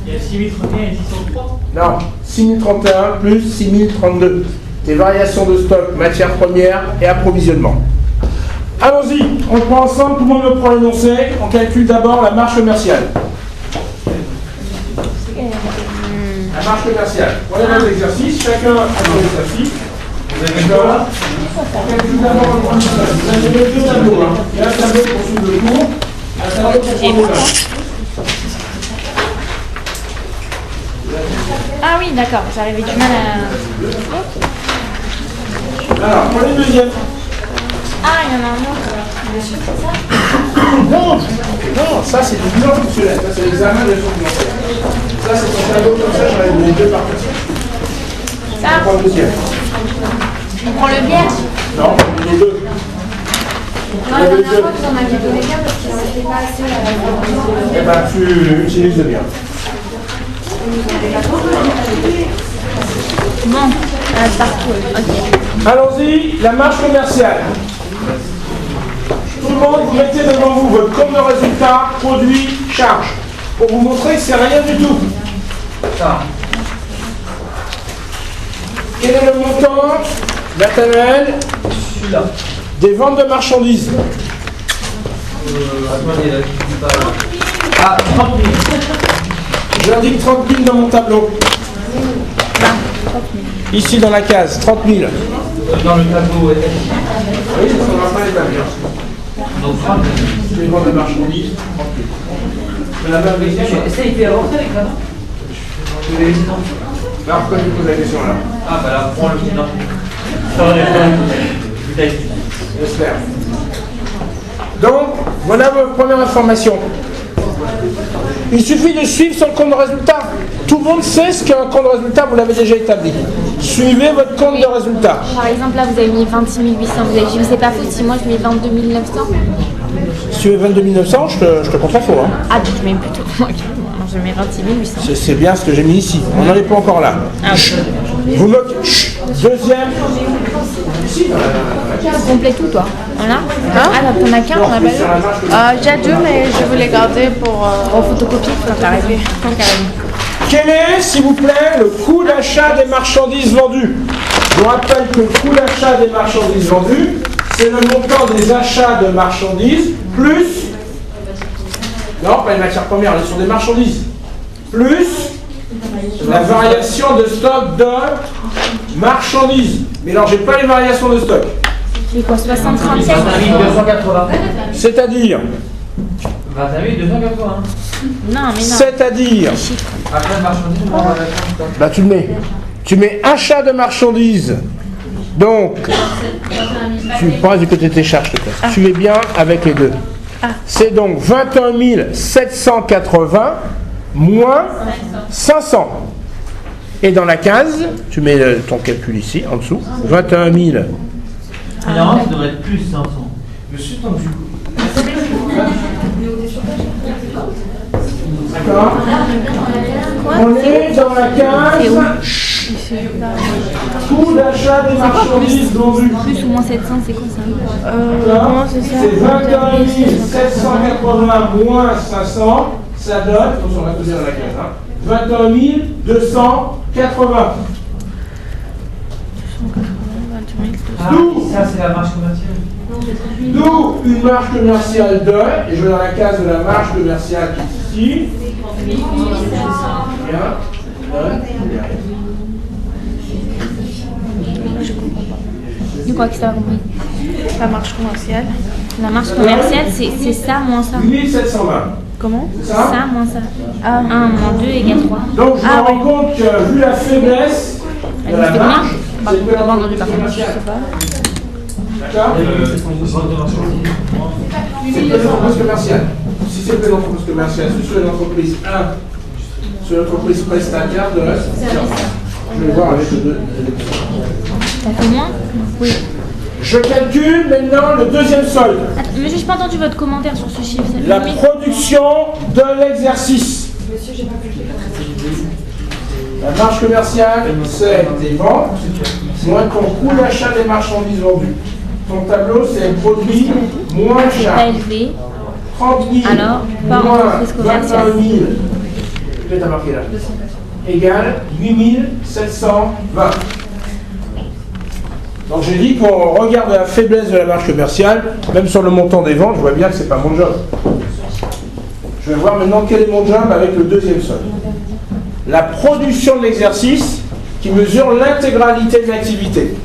Il y a 6031 et 603. Non, 6031 plus 6032. Des variations de stock, matières premières et approvisionnement. Allons-y, on le prend ensemble, tout le monde me prend l'énoncé. On calcule d'abord la marge commerciale. La marge commerciale. Prenez vos exercices, chacun a son exercice. D'accord? On calcule d'abord le marge commercial. Vous avez deux tableaux. Il y a un tableau pour suivre le cours, un tableau pour prendre le lunch. Ah oui, d'accord, j'arrivais du mal à... Alors, prenez le deuxième. Ah, il y en a un autre. Non, non, ça c'est du bilan fonctionnel, ça c'est l'examen de gestion financière. Ça c'est ton tableau comme ça, j'en ai donné deux parties. Ça, On prend le deuxième. on prend le vierge. Non, les deux. Non, la dernière fois, vous en aviez donné bien parce qu'il n'en était pas assez. Eh ben, tu utilises le bien. Bon, partout, ok. Allons-y, la marge commerciale. Tout le monde, vous mettez devant vous votre compte de résultat, produit, charge. Pour vous montrer que c'est rien du tout. Ça. Quel est le montant, Nathanaël, des ventes de marchandises? Ah, 30 000. J'indique 30 000 dans mon tableau. Ici dans la case, 30 000. Dans le tableau, ouais. Oui, parce qu'on va pas l'établir. Donc 30 000. Les ventes de marchandises, 30 000. C'est la même question. Est-ce qu'il fait avancer avec ça? Là, pourquoi tu poses la question là? Ah, bah là, prends le petit. J'espère. Donc, voilà votre première information. Il suffit de suivre son compte de résultat. Tout le monde sait ce qu'est un compte de résultat, vous l'avez déjà établi. Suivez votre compte de résultat. Par exemple, là, vous avez mis 26 800. Vous avez dit, mais c'est pas faux, si moi je mets 22 900. Si tu mets 22 900, je te compte pas faux. Hein. Ah, donc je mets plutôt. Ok, moi je mets 26 800. C'est bien ce que j'ai mis ici. On n'en est pas encore là. Ah, ok. Vous moquez. Deuxième. Ici, Tu complètes tout, toi? Voilà. Ah, t'en as qu'un, on a pas eu. J'ai deux, mais je voulais garder pour Photocopie, quand t'arrives. Carrément. Quel est, s'il vous plaît, le coût d'achat des marchandises vendues? Je vous rappelle que le coût d'achat des marchandises vendues, c'est le montant des achats de marchandises plus... Non, pas les matières premières, ce sont des marchandises. Plus la variation de stock de marchandises. Mélangez pas les variations de stock. C'est quoi, 60, 37? 280. C'est-à-dire 28 280. Non, mais non. C'est-à-dire, Après marchandise, on va la faire. bah tu le mets. Tu mets achat de marchandises. Donc, tu prends du côté de tes charges, s'il te plaît. Tu es bien avec les deux. C'est donc 21 780 moins 500. Et dans la case, tu mets ton calcul ici, en dessous. 21 000. Normalement, ça devrait être plus 500. Je suis tendu. D'accord. On est dans la case coût d'achat des marchandises vendues. Plus ou moins 700, c'est quoi ça? C'est 21 780 moins 500. Ça donne, on va tenir dans la case, hein, 21 280. D'où ça, c'est la marge commerciale. D'où une marge commerciale de, et je vais dans la case de la marge commerciale qui est ici. Bien. De quoi que ça va compris? La marge commerciale. La marge commerciale, c'est ça moins ça. 8720. Comment? C'est ça? Ça moins ça. 1 moins 2 égale 3. Donc je me rends compte que vu la faiblesse de la marge, c'est que l'entreprise commerciale. D'accord? C'est que l'entreprise commerciale. Si c'est que l'entreprise commerciale, c'est sur l'entreprise 1, sur l'entreprise prestataire de la service. Je vais voir avec le 2. Ça fait moins? Oui. Je calcule maintenant le deuxième solde. Attends, mais j'ai pas entendu votre commentaire sur ce chiffre. La production de l'exercice. La marge commerciale, c'est tes ventes moins ton coût d'achat des marchandises vendues. Ton tableau, c'est produit moins Pas charge. élevé. 30 000 Alors, par moins entreprise 21 commerciale. 000, que t'as marqué là, égale 8 720. Donc j'ai dit qu'on regarde la faiblesse de la marge commerciale, même sur le montant des ventes, je vois bien que c'est pas mon job. Je vais voir maintenant quel est mon job avec le deuxième solde. La production de l'exercice qui mesure l'intégralité de l'activité.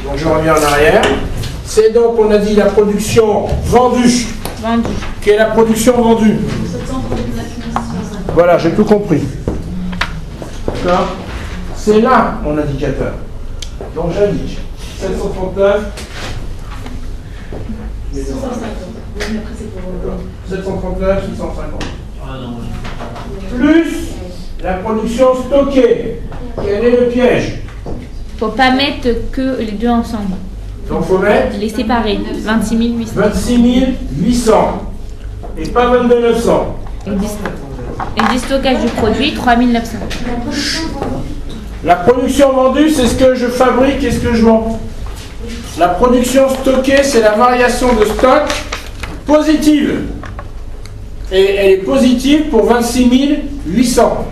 Donc je reviens en arrière. C'est donc, on a dit, la production vendue. Vendu. Quelle est la production vendue? Voilà, j'ai tout compris. D'accord? C'est là mon indicateur. Donc j'indique 739. 739, 650. Plus la production stockée. Quel est le piège? Faut pas mettre que les deux ensemble. Donc il faut mettre Les séparer. 26 800. 26 800. Et pas 22 900. Et du stockage du produit, 3 900. La production vendue, c'est ce que je fabrique et ce que je vends. La production stockée, c'est la variation de stock positive. Et elle est positive pour 26 800.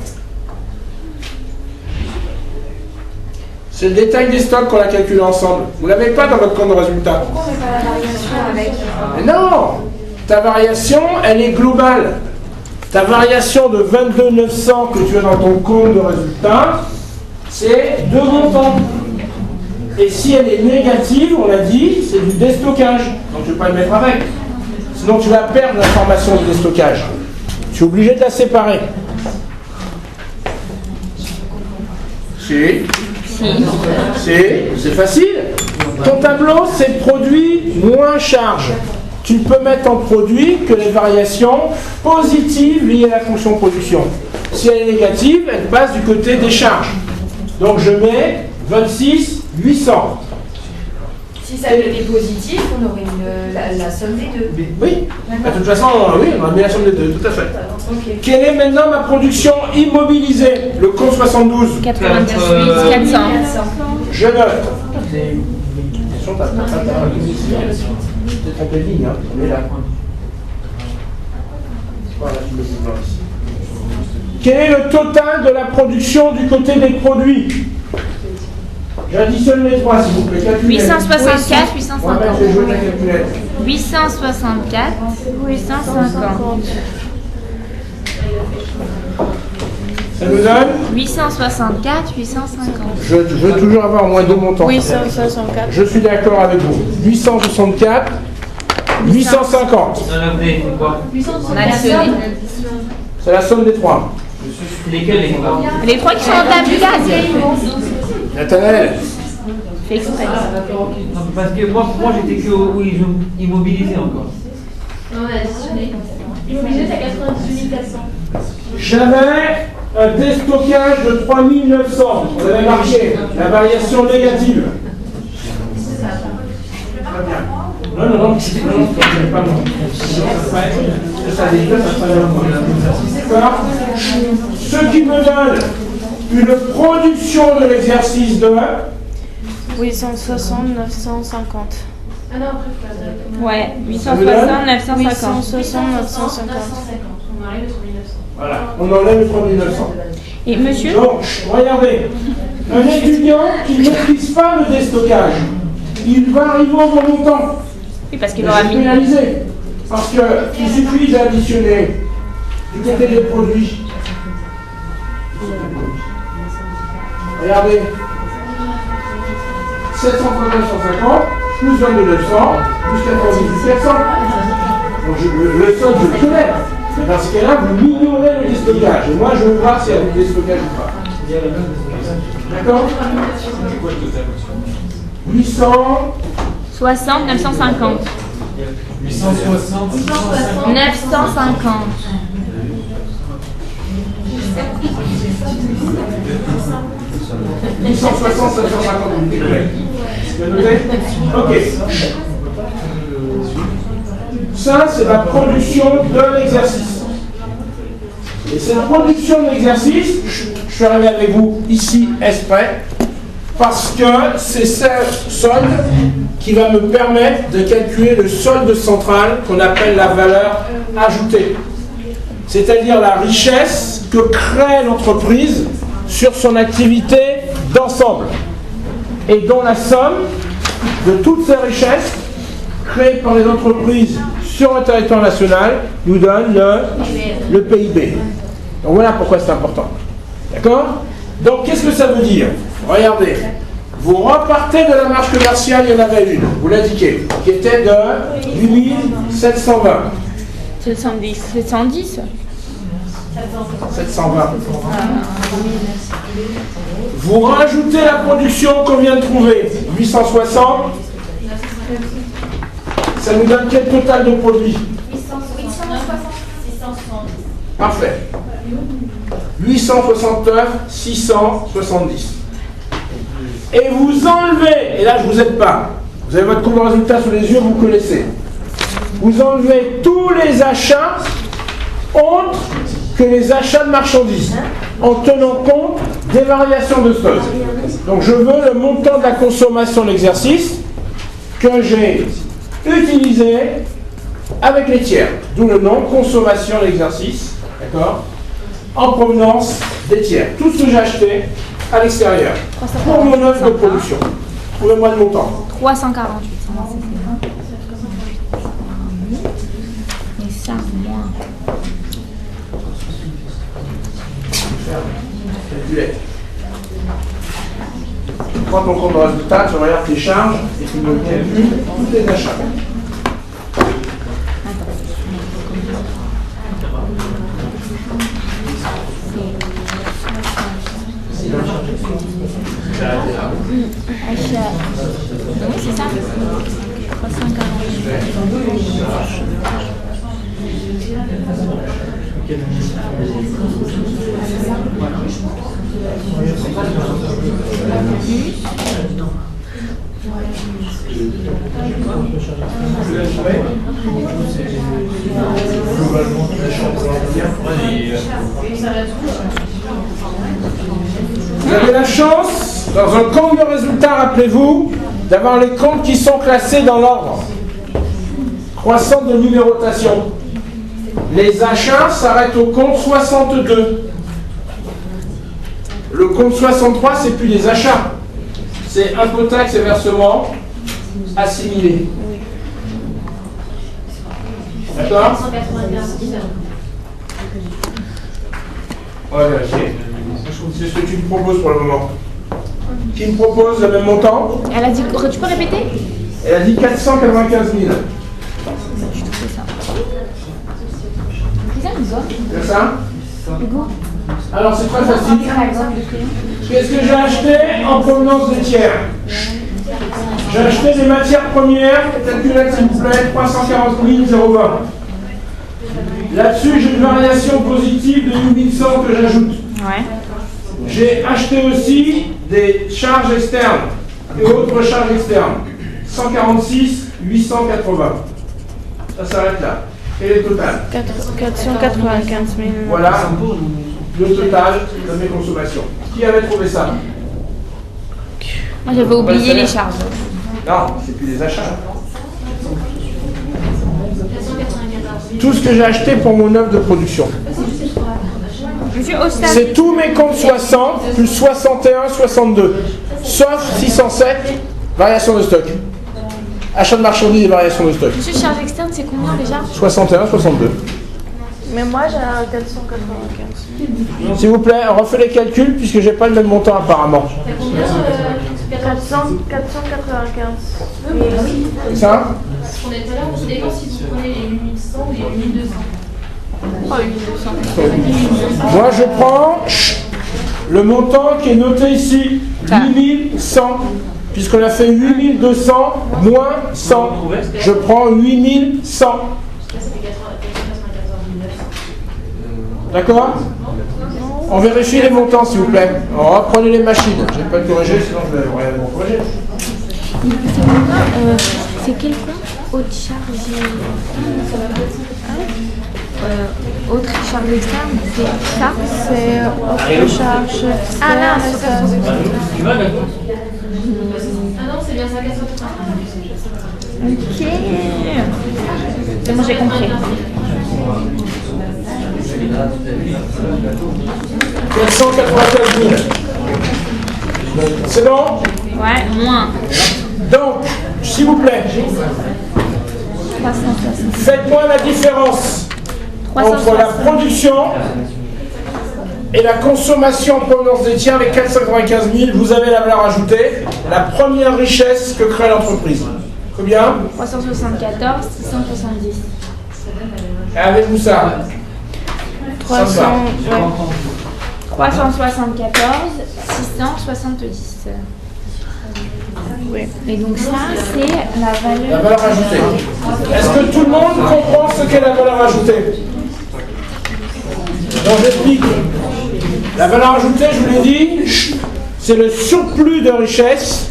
C'est le détail des stocks qu'on a calculé ensemble. Vous ne l'avez pas dans votre compte de résultat. Pourquoi on met pas la variation avec Mais non! Ta variation, elle est globale. Ta variation de 22 900 que tu as dans ton compte de résultat, c'est deux montants. Et si elle est négative, on l'a dit, c'est du déstockage. Donc tu ne peux pas le mettre avec. Sinon tu vas perdre l'information du déstockage. Tu es obligé de la séparer. C'est facile. Ton tableau, c'est produit moins charge. Tu ne peux mettre en produit que les variations positives liées à la fonction production. Si elle est négative, elle passe du côté des charges. Donc je mets 26 800. Si ça avait été positif, on aurait la somme des deux. Oui, de toute façon, oui, on a mis la somme des deux, tout à fait. Okay. Quelle est maintenant ma production immobilisée? Le compte 72. 98 400. Je note. Attention, t'as trompé de ligne, hein. On est là. Voilà, tu me dis là, ici. Quel est le total de la production du côté des produits? J'additionne les trois, s'il vous plaît. Calculez. 864, 850. Ouais, je vais jouer ta calculette. 864, 850. Ça nous donne 864, 850. je veux toujours avoir au moins deux montants. 864. Je suis d'accord avec vous. 864, 850. On a amené quoi? On a additionné. C'est la somme des trois. Lesquels les trois? Les trois qui sont en table du gaz. Nathanaël, Fait exprès. Non, parce que moi j'étais que où ils ont immobilisé encore. On a additionné. Immobilisé, t'as 98 400. j'avais un déstockage de 3900. Vous avez marqué la variation négative. Très bien. Non, pas moi. D'accord. Ce qui me donne une production de l'exercice de 860, 950. Ah non, après, Ouais, 860, 950. 860, 950. on arrive à 3900. voilà, on enlève le 3900. Et monsieur? Donc, regardez, un étudiant qui ne maîtrise pas le déstockage, il va arriver au bon montant. Oui, parce qu'il Mais aura c'est mis. pénalisé. Parce qu'il suffit d'additionner du côté des produits. Regardez, 739, 150, plus 22 900, plus 98 400. Donc le solde, je le connais. Mais dans ce cas-là, vous minorez le déstockage. Et moi, je veux voir s'il y a du déstockage ou pas. D'accord 800. 60, 950. 860, 950. 860, 750, vous me dites. Tu as noté? Ok. Ça, c'est la production de l'exercice. Et cette production de l'exercice, je suis arrivé avec vous ici exprès, parce que c'est ce solde qui va me permettre de calculer le solde central qu'on appelle la valeur ajoutée. C'est-à-dire la richesse que crée l'entreprise sur son activité d'ensemble et dont la somme de toutes ces richesses créées par les entreprises sur le territoire national nous donne le PIB. Donc voilà pourquoi c'est important. D'accord? Donc qu'est-ce que ça veut dire? Regardez, vous repartez de la marge commerciale, il y en avait une, vous l'indiquez, qui était de 8720. 710. 710. 720. Vous rajoutez la production qu'on vient de trouver, 860. Ça nous donne quel total de produits? 660. Parfait. 869, 670. Et vous enlevez, et là je ne vous aide pas, vous avez votre compte de résultat sous les yeux, vous connaissez. Vous enlevez tous les achats autres que les achats de marchandises, en tenant compte des variations de stock. Donc je veux le montant de la consommation de l'exercice que j'ai utilisé avec les tiers, d'où le nom consommation de l'exercice, d'accord, en provenance des tiers. Tout ce que j'ai acheté à l'extérieur pour mon œuvre de production. Trouvez-moi le montant. 348. Et ça, moins. Calculez. Tu prends ton compte de résultat, tu regardes tes charges et tu me calcules tous tes achats. Achat. Oui, c'est ça. 348. Vous avez la chance, dans un compte de résultats, rappelez-vous, d'avoir les comptes qui sont classés dans l'ordre croissant de numérotation. Les achats s'arrêtent au compte 62. Le compte 63, c'est plus des achats. C'est impôt, taxes et versements assimilés. D'accord? 195. On va vérifier. C'est ce que tu me proposes pour le moment. Qui me propose le même montant? Elle a dit, tu peux répéter? Elle a dit 495 000. C'est ça? Alors c'est très facile. Qu'est-ce que j'ai acheté en provenance de tiers? J'ai acheté des matières premières, calculez s'il vous plaît, 340 020. Là-dessus, j'ai une variation positive de 8100 que j'ajoute. Ouais. J'ai acheté aussi des charges externes et autres charges externes. 146 880. Ça s'arrête là. Et le total? 495 000. Voilà le total de mes consommations. Qui avait trouvé ça? Moi j'avais oublié les charges. Non, c'est plus des achats. Tout ce que j'ai acheté pour mon œuvre de production. Monsieur Ostal. C'est tous mes comptes 60 plus 61, 62. Sauf 607, variation de stock. Achat de marchandises et variation de stock. Monsieur, charge externe, c'est combien déjà? 61, 62. Mais moi j'ai un 495. S'il vous plaît, refais les calculs puisque j'ai pas le même montant apparemment. 495. C'est ça? On est tout à l'heure, ça dépend si vous prenez les 8100 ou les 8200. Oh, 8200. Moi je prends le montant qui est noté ici, 8100. Puisqu'on a fait 8200 moins 100. Je prends 8100. D'accord? On vérifie les montants s'il vous plaît. Alors, prenez les machines. Je ne vais pas le corriger sinon je vais rien vous corriger. C'est quel compte? Haute charge. Autre charge externe, c'est ça? C'est autre charge. Ah là, Tu vas, d'accord? Ah non, c'est bien ça, 480. ok. Moi j'ai compris. 495 000. C'est bon? Ouais, moins. Donc, s'il vous plaît, 360. faites-moi la différence entre la production et la consommation en provenance des tiers avec 495 000. Vous avez la valeur ajoutée, la première richesse que crée l'entreprise. Combien? 374, 670. Et avez-vous ça? 300. Ouais. 374, 670. Oui. Et donc ça, c'est la valeur... La valeur ajoutée. Est-ce que tout le monde comprend ce qu'est la valeur ajoutée? Donc j'explique. La valeur ajoutée, je vous l'ai dit, c'est le surplus de richesse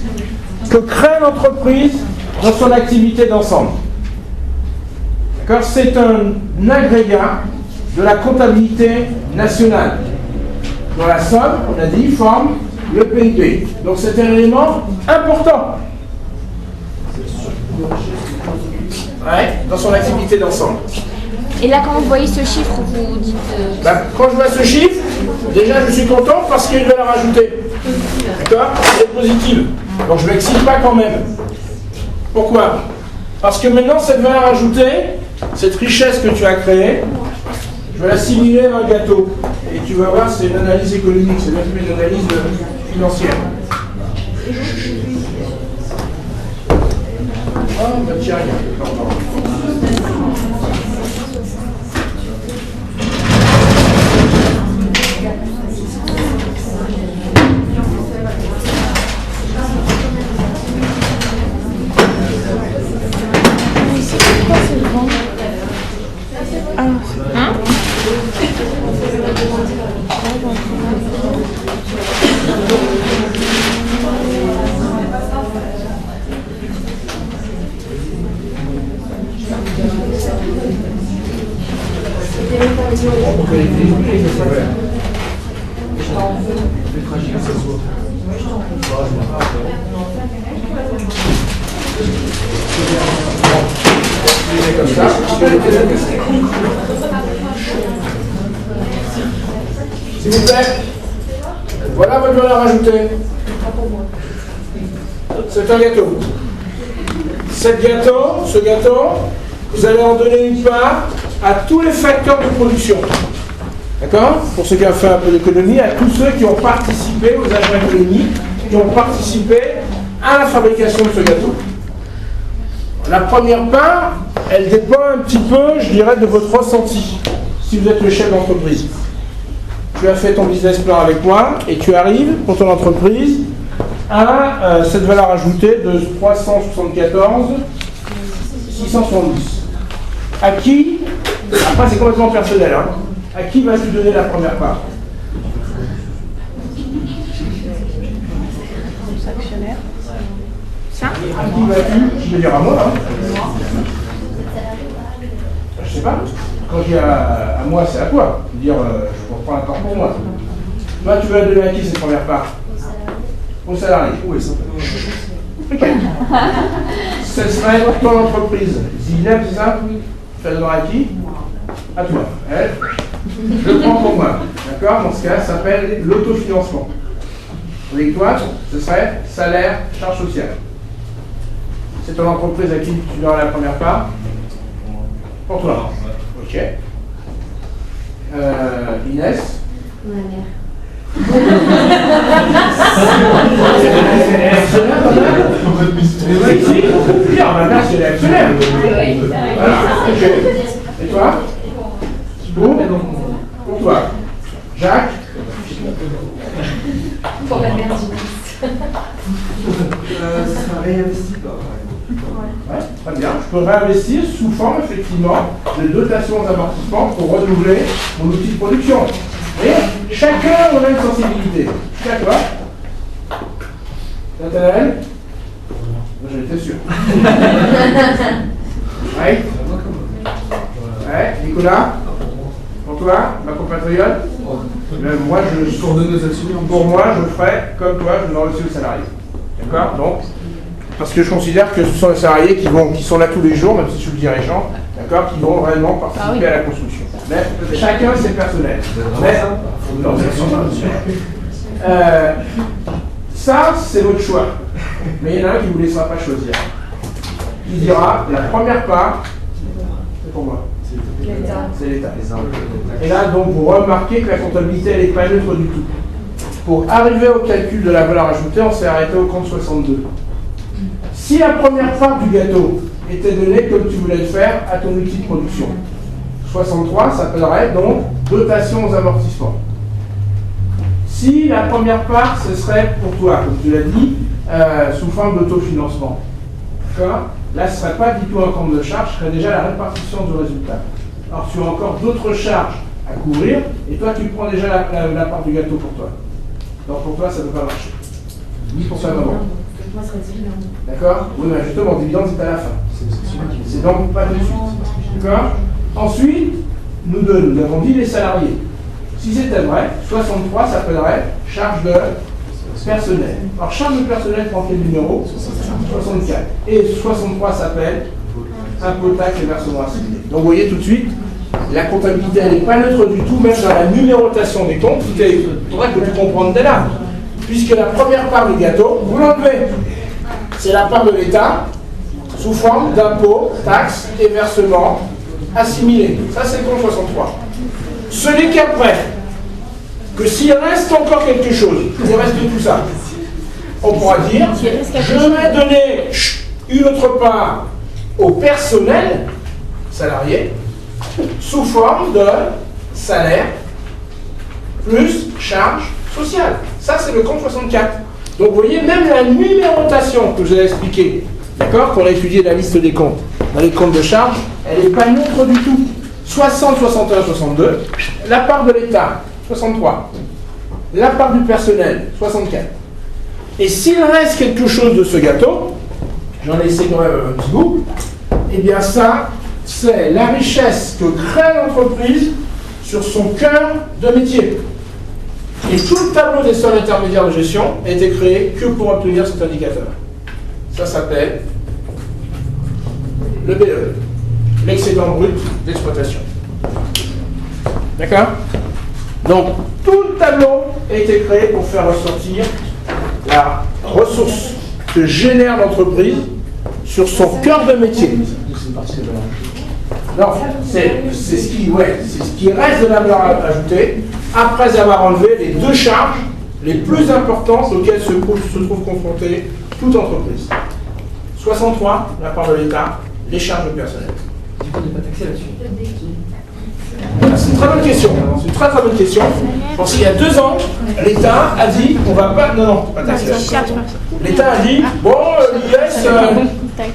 que crée l'entreprise dans son activité d'ensemble. D'accord? C'est un agrégat de la comptabilité nationale. Dans la somme, on a dit, forme le PIB. Donc c'est un élément important. Ouais, dans son activité d'ensemble. Et là, quand vous voyez ce chiffre, vous dites... Quand je vois ce chiffre, déjà je suis content parce qu'il y a une valeur ajoutée. D'accord? Elle est positive. Donc je ne m'excite pas quand même. Pourquoi? Parce que maintenant cette valeur ajoutée, cette richesse que tu as créée, je vais l'assimiler à un gâteau. Et tu vas voir, c'est une analyse économique, c'est même plus une analyse financière. Oh, bah tiens, rien. Comme ça. S'il vous plaît, voilà votre valeur ajoutée. C'est un gâteau. Ce gâteau, vous allez en donner une part à tous les facteurs de production. D'accord? Pour ceux qui ont fait un peu d'économie, à tous ceux qui ont participé aux agents économiques, qui ont participé à la fabrication de ce gâteau. La première part, elle dépend un petit peu, je dirais, de votre ressenti, si vous êtes le chef d'entreprise. Tu as fait ton business plan avec moi et tu arrives pour ton entreprise à cette valeur ajoutée de 374 670. À qui, après c'est complètement personnel, hein, à qui vas-tu donner la première part? Actionnaire. Ça? À qui vas-tu? Je vais dire à moi. Hein. Je sais pas. Quand je dis à moi, c'est à toi. Je veux dire, je reprends un temps pour moi. Toi, tu vas donner à qui cette première part? Au salarié. Oui, ça. Ok. Ce serait ton entreprise. Zileb, c'est ça? Tu vas donner à qui? À toi. Elle. Je prends pour moi. D'accord? Dans ce cas, ça s'appelle l'autofinancement. Avec toi, ce serait salaire, charge sociale. C'est ton entreprise à qui tu donneras la première part? Pour toi. Ok. Inès? Ma mère. Elle est actionnaire, madame? Si, bien, madame, c'est l'actionnaire. Voilà, ok. Et toi? Pour toi. Jacques? Pour la mère Ça sera réinvesti par Ouais, très bien. Je peux réinvestir sous forme, effectivement, de dotation aux amortissements pour renouveler mon outil de production. Et chacun a une sensibilité. D'accord? Nathanaël? J'en étais sûr. Ouais. Ouais. Nicolas? Pour toi, ma compatriote? Moi, pour moi, je ferai comme toi, je donnerai aussi aux salariés. D'accord? Donc, parce que je considère que ce sont les salariés qui sont là tous les jours, même si je suis le dirigeant, d'accord, qui vont réellement participer à la construction. Mais chacun, c'est personnel. Mais, non, ça, c'est votre choix. Mais il y en a un qui ne vous laissera pas choisir. Qui dira, la première part, c'est pour moi. C'est l'État. Et là, donc, vous remarquez que la comptabilité, elle n'est pas neutre du tout. Pour arriver au calcul de la valeur ajoutée, on s'est arrêté au compte 62. Si la première part du gâteau était donnée comme tu voulais le faire à ton outil de production, 63 s'appellerait donc dotation aux amortissements. Si la première part, ce serait pour toi, comme tu l'as dit, sous forme d'autofinancement. D'accord? Là, ce ne serait pas du tout un compte de charge, ce serait déjà la répartition du résultat. Alors, tu as encore d'autres charges à couvrir, et toi, tu prends déjà la part du gâteau pour toi. Donc, pour toi, ça ne peut pas marcher. Ni pour ta maman. Moi, ce serait dividende. D'accord? Oui, mais justement, le dividende, c'est à la fin. C'est donc pas tout de suite. D'accord? Ensuite, nous avons dit les salariés. Si c'était vrai, 63 s'appellerait charge de personnel. Alors, charge de personnel prend quel numéro? 64. Et 63 s'appelle impôt, taxe et versement assimilé. Donc, vous voyez tout de suite, la comptabilité, elle n'est pas neutre du tout, même dans la numérotation des comptes. Il faudrait que tu comprennes dès là. Puisque la première part du gâteau, vous l'enlevez. C'est la part de l'État sous forme d'impôts, taxes et versements assimilés. Ça, c'est le compte 63. Ce n'est qu'après que s'il reste encore quelque chose, il reste tout ça, on pourra dire, je vais donner une autre part au personnel salarié sous forme de salaire plus charge sociale. Ça, c'est le compte 64. Donc, vous voyez, même la numérotation que je vous ai expliquée, d'accord, qu'on a étudié la liste des comptes, dans les comptes de charge, elle n'est pas neutre du tout. 60, 61, 62, la part de l'État, 63, la part du personnel, 64. Et s'il reste quelque chose de ce gâteau, j'en ai laissé quand même un petit bout, eh bien ça, c'est la richesse que crée l'entreprise sur son cœur de métier. Et tout le tableau des soldes intermédiaires de gestion a été créé que pour obtenir cet indicateur. Ça s'appelle le BE, l'excédent brut d'exploitation. D'accord? Donc, tout le tableau a été créé pour faire ressortir la ressource que génère l'entreprise sur son cœur de métier. Non, c'est ce qui reste de la valeur ajoutée après avoir enlevé les deux charges les plus importantes auxquelles se trouve confrontée toute entreprise. 63, la part de l'État, les charges personnelles. Du coup, on n'est pas taxé là-dessus. C'est une très bonne question. C'est une très très bonne question. Je pense qu'il y a 2 ans, l'État a dit on va pas. Non, pas taxer. L'État a dit bon, l'IS,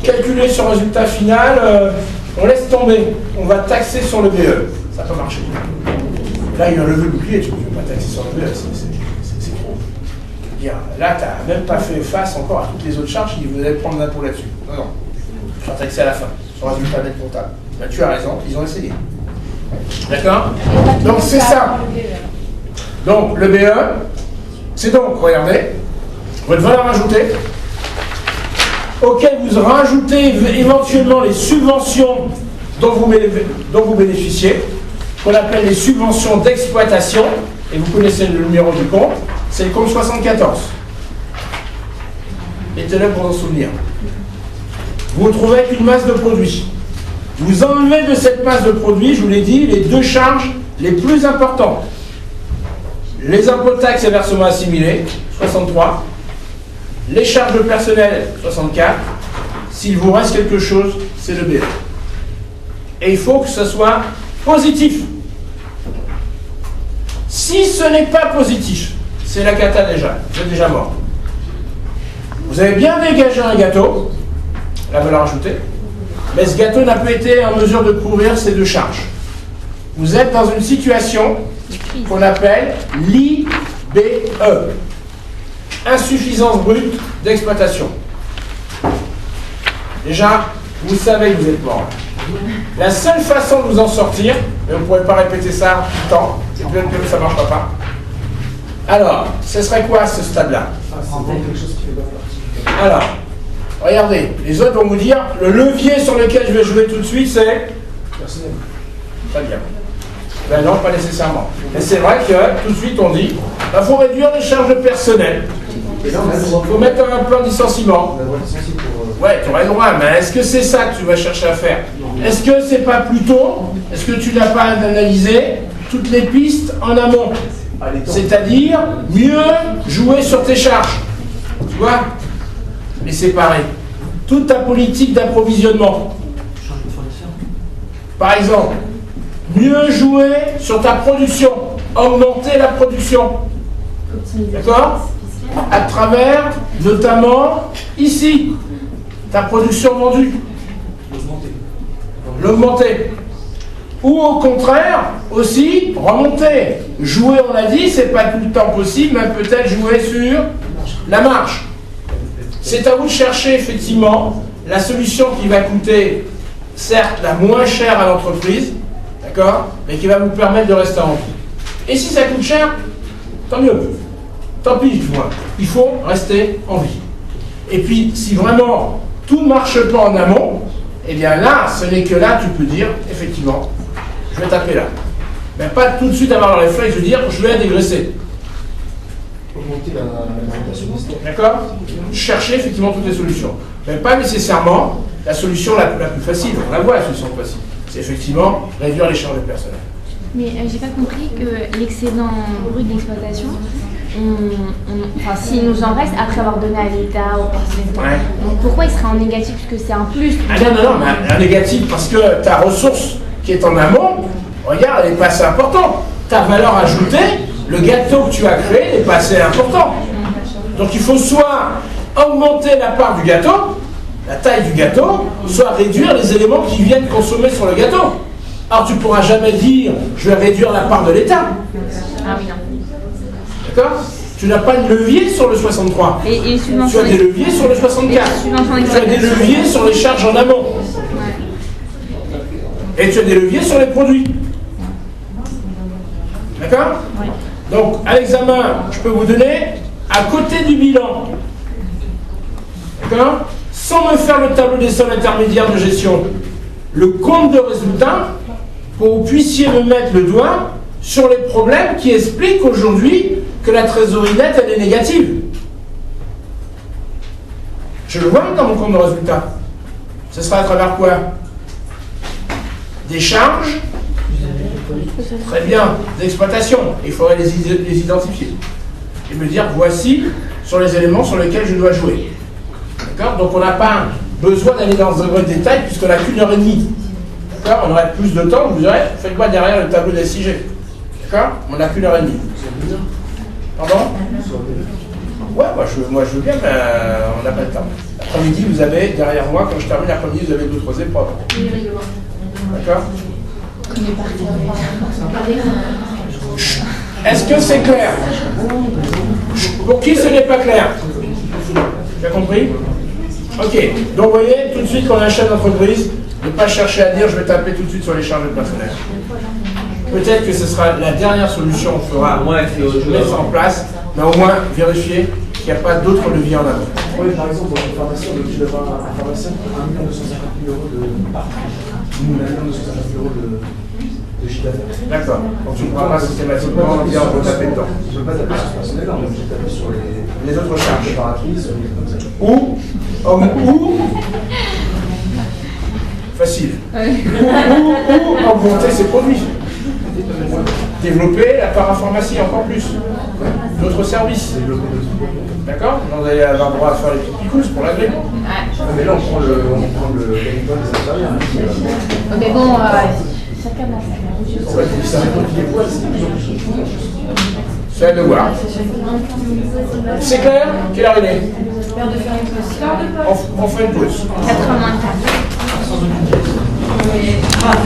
calculé sur le résultat final, on laisse tomber. On va taxer sur le BE. Ça n'a pas marché. Là, il y a un levé bouclier, tu ne peux pas taxer sur le BE. C'est trop. Là, tu n'as même pas fait face encore à toutes les autres charges qui vous allez prendre l'impôt là-dessus. Non. Tu vas taxer à la fin, sur le résultat net comptable. Là, tu as raison, ils ont essayé. D'accord? Donc c'est ça. Donc le BE, c'est donc, regardez, votre valeur ajoutée, auquel vous rajoutez éventuellement les subventions dont vous bénéficiez, qu'on appelle les subventions d'exploitation, et vous connaissez le numéro du compte, c'est le compte 74. Mettez-le pour en souvenir. Vous vous trouvez avec une masse de produits. Vous enlevez de cette masse de produits, je vous l'ai dit, les deux charges les plus importantes. Les impôts, taxes et versements assimilés, 63. Les charges de personnel, 64. S'il vous reste quelque chose, c'est le BE. Et il faut que ce soit positif. Si ce n'est pas positif, c'est la cata déjà. Vous êtes déjà mort. Vous avez bien dégagé un gâteau, la valeur ajoutée, mais ce gâteau n'a pas été en mesure de couvrir ces deux charges. Vous êtes dans une situation qu'on appelle l'IBE, insuffisance brute d'exploitation. Déjà, vous savez que vous êtes mort. La seule façon de vous en sortir, et vous ne pourrez pas répéter ça tout le temps, c'est peut-être que ça ne marchera pas. Alors, ce serait quoi ce stade-là? Alors, regardez, les autres vont vous dire, le levier sur lequel je vais jouer tout de suite, c'est personnel. Très bien. Ben non, pas nécessairement. Mais c'est vrai que tout de suite on dit, il faut réduire les charges personnelles. Il faut mettre un plan de licenciement. Ouais, tu aurais le droit, mais est-ce que c'est ça que tu vas chercher à faire? Est-ce que c'est pas plutôt, est-ce que tu n'as pas analysé toutes les pistes en amont? C'est-à-dire, mieux jouer sur tes charges. Tu vois? Mais c'est pareil. Toute ta politique d'approvisionnement. Par exemple, mieux jouer sur ta production, augmenter la production. D'accord? À travers, notamment, ici, ta production vendue. L'augmenter. Ou au contraire, aussi, remonter. Jouer, on l'a dit, c'est pas tout le temps possible, mais peut-être jouer sur la marge. C'est à vous de chercher effectivement la solution qui va coûter, certes, la moins chère à l'entreprise, d'accord, mais qui va vous permettre de rester en vie. Et si ça coûte cher, tant mieux. Tant pis, du moins. Il faut rester en vie. Et puis, si vraiment tout ne marche pas en amont, eh bien là, ce n'est que là, tu peux dire, effectivement, je vais taper là. Mais pas tout de suite avoir le réflexe de dire, je vais dégraisser. Augmenter la D'accord? Chercher effectivement toutes les solutions. Mais pas nécessairement la solution la plus facile. On la voit, la solution facile. C'est effectivement réduire les charges personnelles. Mais j'ai pas compris que l'excédent brut d'exploitation, s'il nous en reste après avoir donné à l'État, aux personnes, donc pourquoi il serait en négatif? Parce que c'est un plus. Ah non, mais un négatif parce que ta ressource qui est en amont, regarde, elle n'est pas assez importante. Ta valeur ajoutée, le gâteau que tu as créé n'est pas assez important. Donc il faut soit augmenter la part du gâteau, la taille du gâteau, soit réduire les éléments qui viennent consommer sur le gâteau. Alors tu ne pourras jamais dire je vais réduire la part de l'État. Ah oui, non. D'accord? Tu n'as pas de levier sur le 63. Et tu as des leviers sur le 64. Tu as des leviers sur les charges en amont. Et tu as des leviers sur les produits. D'accord? Oui. Donc, à l'examen, je peux vous donner, à côté du bilan, d'accord, sans me faire le tableau des soldes intermédiaires de gestion, le compte de résultat, pour que vous puissiez me mettre le doigt sur les problèmes qui expliquent aujourd'hui que la trésorerie nette, elle est négative. Je le vois dans mon compte de résultat. Ce sera à travers quoi? des charges, très bien, d'exploitation. Il faudrait les identifier. Et me dire, voici sur les éléments sur lesquels je dois jouer. D'accord? Donc on n'a pas besoin d'aller dans un vrai détail puisqu'on n'a qu'une heure et demie. D'accord? On aurait plus de temps, je vous dirais, faites-moi derrière le tableau des SIG. D'accord? On n'a qu'une heure et demie. Pardon? Ouais, moi je veux bien, mais on n'a pas le temps. L'après-midi, vous avez, derrière moi, quand je termine l'après-midi, vous avez d'autres épreuves. D'accord? Est-ce que c'est clair? Pour qui ce n'est pas clair? Tu as compris? Ok, donc vous voyez, tout de suite, quand on a un chef d'entreprise, ne pas chercher à dire je vais taper tout de suite sur les charges de personnel. Peut-être que ce sera la dernière solution qu'on fera mettre en place, mais au moins vérifier qu'il n'y a pas d'autres leviers en avant. Oui, par exemple, dans une formation, le budget d'avoir un pharmacien, 1 250 000 € de partie. Nous, on a 1 250 000 € de chiffre d'affaires. D'accord. Donc tu ne prends pas systématiquement en disant on peut taper dedans. Je ne veux pas taper sur ce personnel-là, on est obligé de taper sur les autres charges. Préparatrices, les trucs comme ça. Ou facile. Ou augmenter ses produits. Développer la parapharmacie encore plus. D'autres services. D'accord? Vous allez avoir droit à faire les petites picousses pour la grippe. Mais là, on prend le ganicole des inférieurs. Mais bon, c'est à devoir. C'est clair? Quelle heure il est? On fait une pause. 4 moins 4.